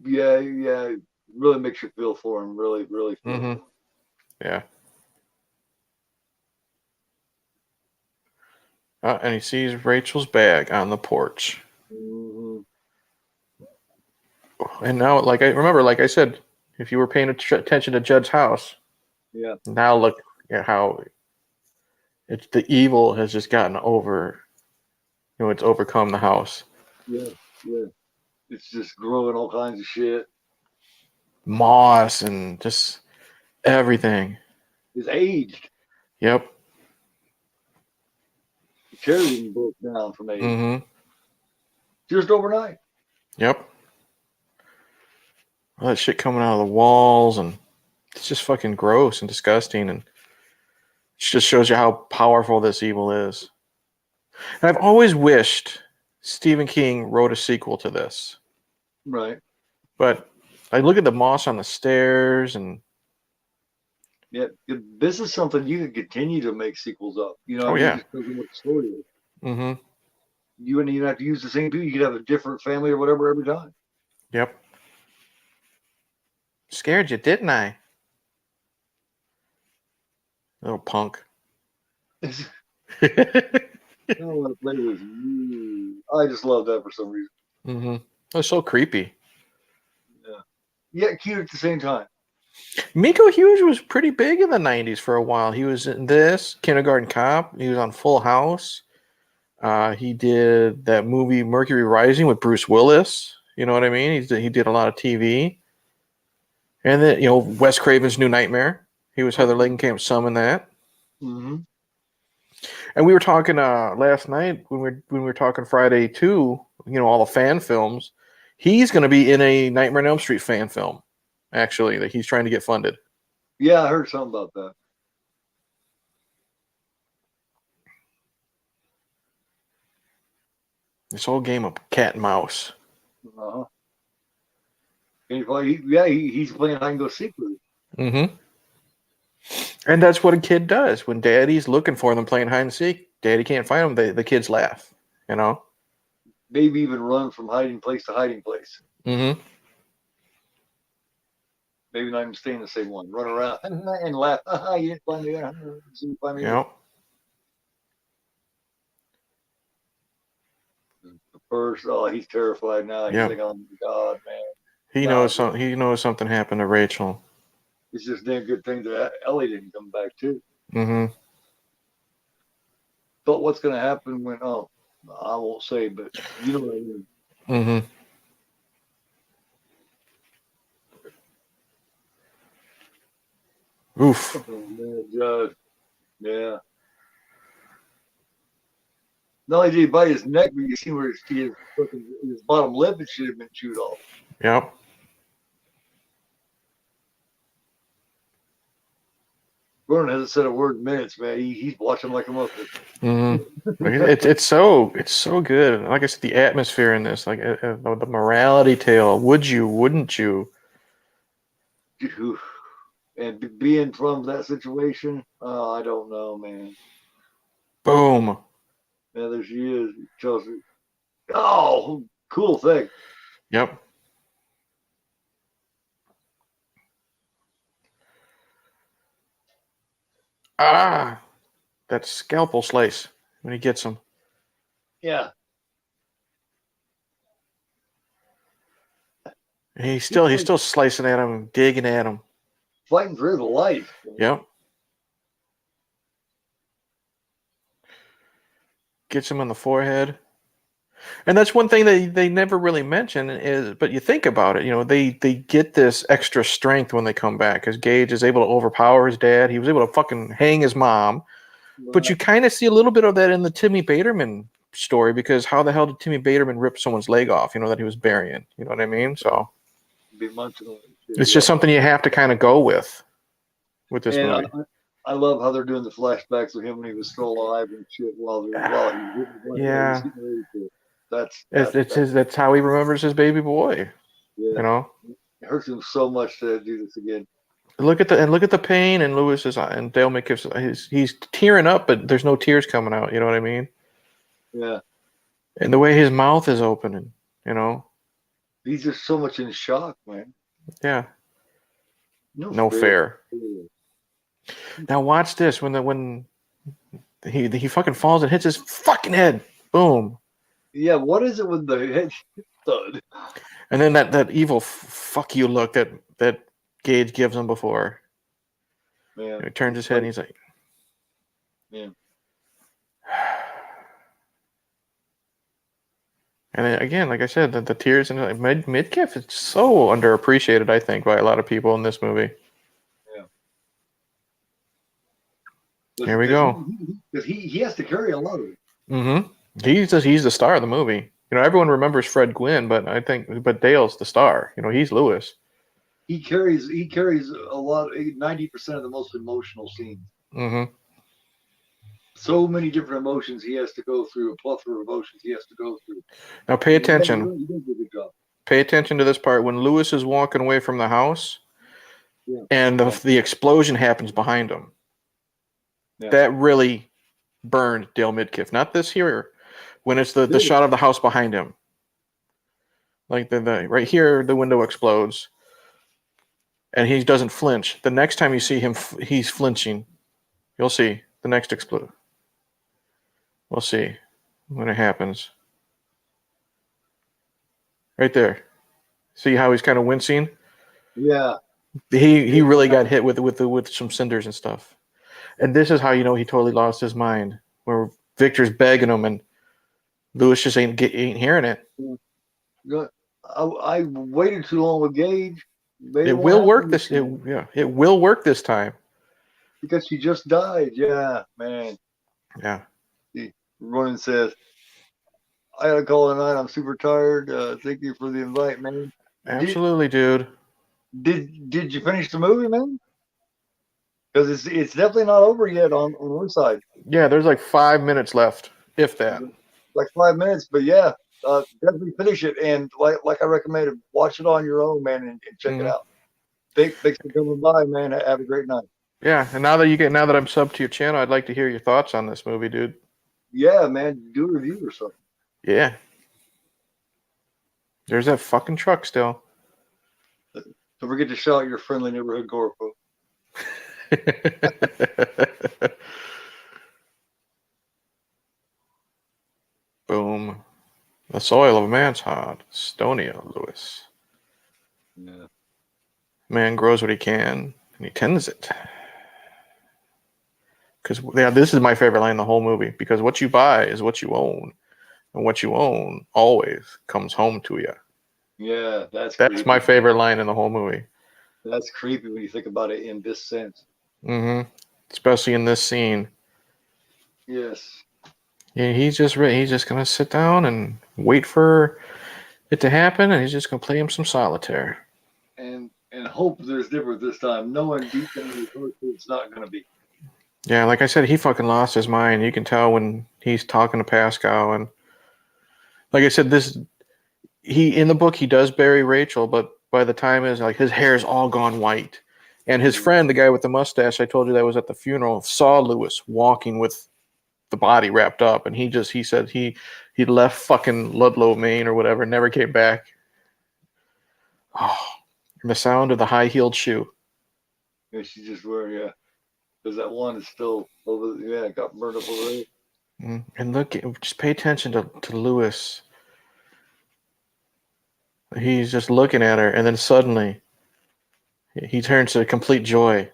Yeah. Really makes you feel for him. Really feel. Mm-hmm. Yeah. And he sees Rachel's bag on the porch. Mm-hmm. And now, like I said, if you were paying attention to Judd's house, Yeah. now look at how the evil has just gotten over. It's overcome the house. Yeah. It's just growing all kinds of shit. Moss and just everything. It's aged. Yep. The cherry even broke down from age. Mm-hmm. Just overnight. Yep. All that shit coming out of the walls, and it's just fucking gross and disgusting, and it just shows you how powerful this evil is. And I've always wished Stephen King wrote a sequel to this. Right. But I look at the moss on the stairs, and Yeah. This is something you can continue to make sequels of. oh yeah. Just because of what the story is. Mm-hmm. You wouldn't even have to use the same people. You could have a different family or whatever every time. Yep. Scared you, didn't I? Little punk. I don't want to play with you. I just love that for some reason. Mm-hmm. That's so creepy. Yeah, cute at the same time. Miko Hughes was pretty big in the 90s for a while. He was in this, Kindergarten Cop. He was on Full House. He did that movie Mercury Rising with Bruce Willis. You know what I mean? He did a lot of TV. And then, Wes Craven's New Nightmare. He was Heather Langenkamp's son in that. Mm-hmm. And we were talking last night when we were talking Friday too. All the fan films. He's going to be in a Nightmare on Elm Street fan film, actually, that he's trying to get funded. Yeah, I heard something about that. This whole game of cat and mouse. Uh-huh. He's playing hide and go seek with it. Mm-hmm. And that's what a kid does. When daddy's looking for them playing hide and seek, daddy can't find them, the kids laugh, Maybe even run from hiding place to hiding place. Mm-hmm. Maybe not even stay in the same one. Run around and laugh. You didn't find me there. You didn't find me there. Yep. first. Oh, he's terrified now. He's Yep. like, oh my God, man. He No, knows something. He knows something happened to Rachel. it's just damn good thing that Ellie didn't come back too. Mm-hmm. But what's going to happen when? Oh, I won't say, but you know what I mean. Mm-hmm. Oof. Oh man, Judge. Yeah. Not only did he bite his neck, but you see where his bottom lip it should have been chewed off. Yep. Vernon hasn't said a word in minutes, man. He's watching like a motherfucker. Mm-hmm. It's so good. Like I said, the atmosphere in this, like the morality tale. Would you? Wouldn't you? And being from that situation, I don't know, man. Boom. Yeah, there she is, Chelsea. Oh, cool thing. Yep. Ah, that scalpel slice when he gets him. Yeah. He's still slicing at him, digging at him. Fighting for his life. Yep. Gets him on the forehead. And that's one thing that they never really mention is, but you think about it, they get this extra strength when they come back because Gage is able to overpower his dad. He was able to fucking hang his mom. But you kind of see a little bit of that in the Timmy Baterman story because how the hell did Timmy Baterman rip someone's leg off, that he was burying? You know what I mean? So Be munching on it. it's just something you have to kind of go with this And movie. I love how they're doing the flashbacks of him when he was still alive and shit while he was Yeah. getting ready to. That's how he remembers his baby boy. Yeah. It hurts him so much to do this again. Look at the pain in Lewis's eye and Dale McKiff's. He's tearing up, but there's no tears coming out. You know what I mean? Yeah. And the way his mouth is opening, He's just so much in shock, man. Yeah. No fair. Now watch this when he fucking falls and hits his fucking head. Boom. Yeah, what is it with the head thud? And then that evil fuck you look that Gage gives him before. Yeah. He turns his head and he's like, yeah. And then, again, like I said, the tears and Midkiff is so underappreciated, I think, by a lot of people in this movie. Yeah. Here we go. Because he has to carry a lot of it. Mm-hmm. He's the star of the movie. Everyone remembers Fred Gwynn, but Dale's the star. He's Lewis. He carries a lot, 90% of the most emotional scenes. Mm-hmm. So many different emotions he has to go through, a plethora of emotions he has to go through. Now pay attention. He does a good job. Pay attention to this part when Lewis is walking away from the house, and the explosion happens behind him. Yeah. That really burned Dale Midkiff. Not this here, when it's the shot of the house behind him. Like the right here, the window explodes, and he doesn't flinch. The next time you see him, he's flinching. You'll see the next explode. We'll see when it happens. Right there. See how he's kind of wincing? Yeah. He really got hit with some cinders and stuff. And this is how he totally lost his mind. Where Victor's begging him and Lewis just ain't hearing it. I waited too long with Gage. It will work this. It will work this time. Because she just died. Yeah, man. Yeah. Ronan says, "I gotta call tonight. I'm super tired. Thank you for the invite, man." Absolutely, dude. Did you finish the movie, man? Because it's definitely not over yet on one side. Yeah, there's like 5 minutes left, if that. Like 5 minutes, but yeah, definitely finish it. And like I recommended, watch it on your own, man, and check it out. Thanks for coming by, man. Have a great night. Yeah, and now that I'm subbed to your channel, I'd like to hear your thoughts on this movie, dude. Yeah, man, do a review or something. Yeah. There's that fucking truck still. Don't forget to shout your friendly neighborhood Gorpo. Boom. The soil of a man's heart, Estonia, Lewis. Yeah. Man grows what he can, and he tends it. Because this is my favorite line in the whole movie. Because what you buy is what you own, and what you own always comes home to you. Yeah, that's That's my creepy. favorite line in the whole movie. That's creepy when you think about it in this sense. Mm-hmm. Especially in this scene. Yes. Yeah, he's just gonna sit down and wait for it to happen, and he's just gonna play him some solitaire. And hope there's different this time, knowing deep down in his heart that it's not going to be. Yeah, like I said, he fucking lost his mind. You can tell when he's talking to Pascal, and like I said, this he in the book he does bury Rachel, but by the time is like his hair's all gone white, and his friend, the guy with the mustache I told you that was at the funeral, saw Lewis walking with the body wrapped up, and he said he left fucking Ludlow, Maine or whatever, never came back. Oh, and the sound of the high heeled shoe. Yeah, she just wearing, yeah, because that one is still over. Yeah, it got burned up over there. And look, just pay attention to Lewis. He's just looking at her, and then suddenly he turns to complete joy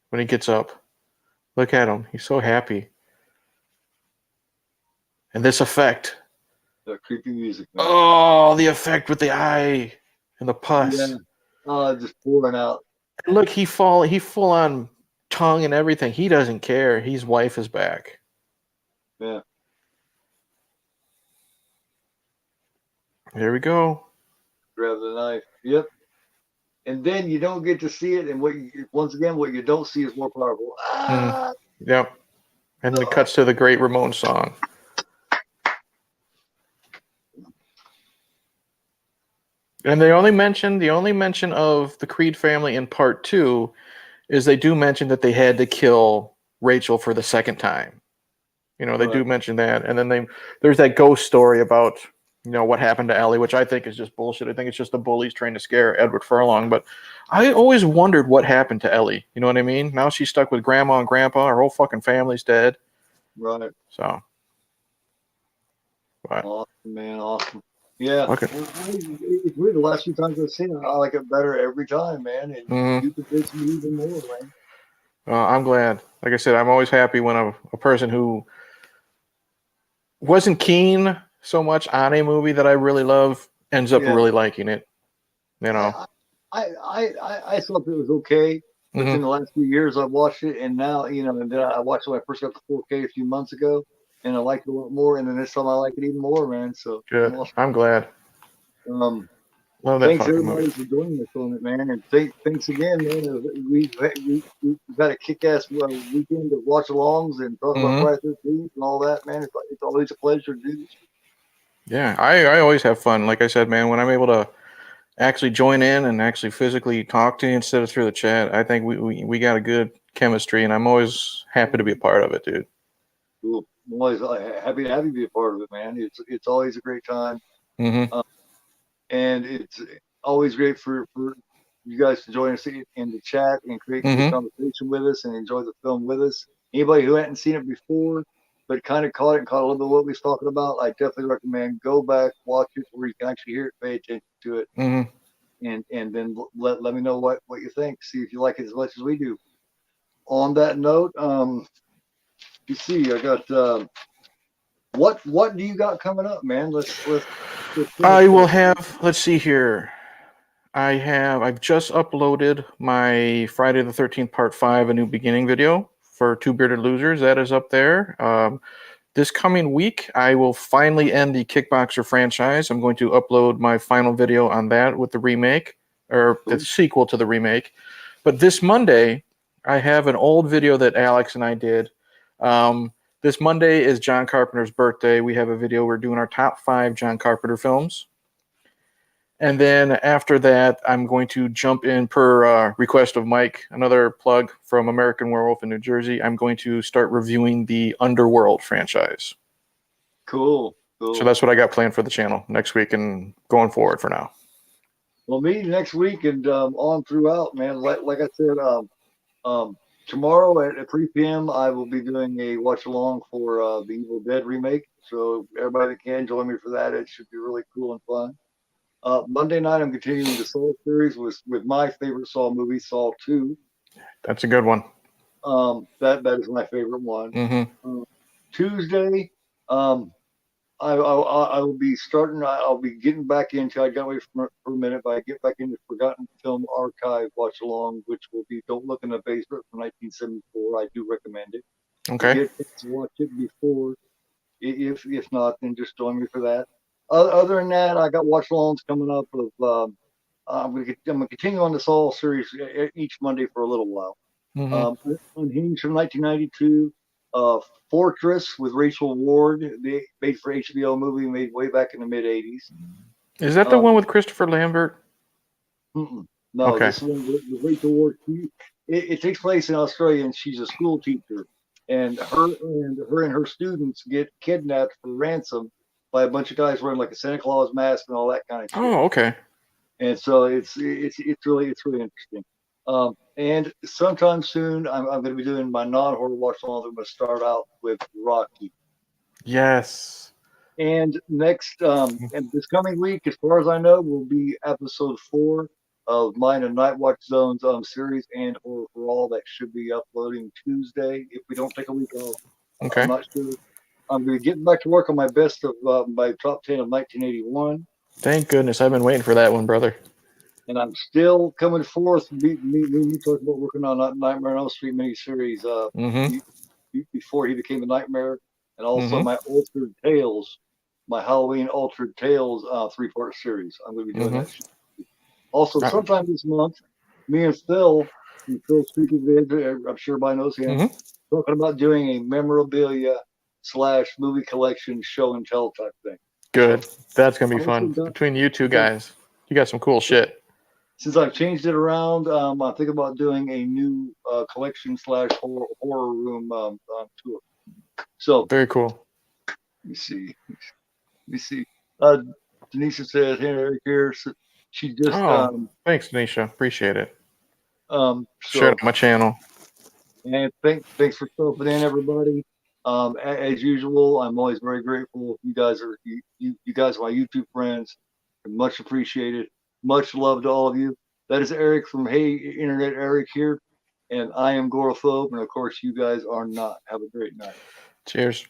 when he gets up. Look at him. He's so happy. And this effect. That creepy music, man. Oh, the effect with the eye and the Yeah. pus. Just pouring out. And look, he full on tongue and everything. He doesn't care. His wife is back. Yeah. Here we go. Grab the knife. Yep. And then you don't get to see it, and once again, what you don't see is more powerful. Mm, Ah. yep. And then it cuts to the great Ramon song. And the only mention of the Creed family in part 2 is they do mention that they had to kill Rachel for the second time. You know, they do mention that. And then there's that ghost story about, what happened to Ellie, which I think is just bullshit. I think it's just the bullies trying to scare Edward Furlong. But I always wondered what happened to Ellie. You know what I mean? Now she's stuck with grandma and grandpa. Her whole fucking family's dead. Right. So. But, Awesome, man. Awesome. Yeah. okay. It's weird. The last few times I've seen it, I like it better every time, man. And Mm-hmm. you convince me even more, man. I'm glad. Like I said, I'm always happy when a person who wasn't keen so much on a movie that I really love ends up really liking it. You know. I thought it was okay, but Mm-hmm. in the last few years I've watched it, and now and then I watched it when I first got the 4K a few months ago, and I liked it a lot more, and then this time I like it even more, man. So Good. I'm glad. um, Love that thanks fucking everybody movie. for joining us on it, man, and thanks again, man. We've had a kick-ass weekend of watch-alongs and talk about Mm-hmm. Friday the 13th and all that, man. It's always a pleasure to do this. Yeah, I always have fun. Like I said, man, when I'm able to actually join in and actually physically talk to you instead of through the chat, I think we got a good chemistry, and I'm always happy to be a part of it, dude. Cool. I'm always happy to have you be a part of it, man. It's always a great time. Mm-hmm. And it's always great for you guys to join us in the chat and create good Mm-hmm. conversation with us and enjoy the film with us. Anybody who hadn't seen it before but kind of caught it and caught a little bit of what we was talking about, I definitely recommend go back, watch it where you can actually hear it, pay attention to it, Mm-hmm. and then let me know what you think. See if you like it as much as we do. On that note, you see, I got what do you got coming up, man? Let's I will have. Let's see here. I've just uploaded my Friday the 13th Part 5 A New Beginning video for Two Bearded Losers. That is up there. This coming week, I will finally end the Kickboxer franchise. I'm going to upload my final video on that with the remake, or the sequel to the remake. But this Monday, I have an old video that Alex and I did. This Monday is John Carpenter's birthday. We have a video. We're doing our top 5 John Carpenter films. And then after that, I'm going to jump in per request of Mike, another plug from American Werewolf in New Jersey. I'm going to start reviewing the Underworld franchise. Cool. So that's what I got planned for the channel next week and going forward for now. Well, me next week and on throughout, man. Like I said, Tomorrow at 3 p.m. I will be doing a watch along for the Evil Dead remake. So everybody that can join me for that. It should be really cool and fun. Monday night I'm continuing the Saw series with my favorite Saw movie, Saw 2. That's a good one. That is my favorite one. Mm-hmm. Tuesday, um, I will be starting. I'll be getting back into. I got away from it for a minute, but I get back into Forgotten Film Archive Watch Along, which will be Don't Look in the Basement from 1974. I do recommend it. If you Okay. get a chance to watch it before, if not, then just join me for that. Other than that, I got watch alongs coming up. I'm gonna continue on this all series each Monday for a little while. Mm-hmm. Unhinged from 1992. Uh, Fortress with Rachel Ward, the made for HBO movie made way back in the mid 80s. Is that the one with Christopher Lambert? No, Okay. this one with Rachel Ward. It takes place in Australia, and she's a school teacher, and her students get kidnapped for ransom by a bunch of guys wearing like a Santa Claus mask and all that kind of shit. Oh, okay. And so it's really interesting. And sometime soon, I'm going to be doing my non-horror watch along. I'm going to start out with Rocky. Yes. And next, and this coming week, as far as I know, will be episode 4 of mine and Night Watch Zone's series and Horror for All that should be uploading Tuesday. If we don't take a week off, I'm Okay. not sure. I'm going to get back to work on my best of my top 10 of 1981. Thank goodness. I've been waiting for that one, brother. And I'm still coming forth. Me talking about working on that Nightmare on Elm Street miniseries Mm-hmm. before he became a nightmare, and also Mm-hmm. my Altered Tales, my Halloween Altered Tales 3-part series. I'm going to be doing Mm-hmm. that. Also, sometime this month, me and Phil, from Phil Speaking Vid, I'm sure everybody knows him, Mm-hmm. talking about doing a memorabilia / movie collection show and tell type thing. Good. That's gonna be Also fun. got, Between you two guys, you got some cool shit. since I've changed it around, I'm thinking about doing a new collection / horror room tour. So Very cool. let me see. Let me see. Uh, Denisha says, "Hey, Eric here." So she just Oh, thanks, Denisha. Appreciate it. Share it so on my channel. and thanks for stopping in, everybody. As usual, I'm always very grateful. You guys are you guys are my YouTube friends. Much appreciated. Much love to all of you. That is Eric from Hey Internet Eric here, and I am Goraphobe, and of course you guys are not. Have a great night. Cheers.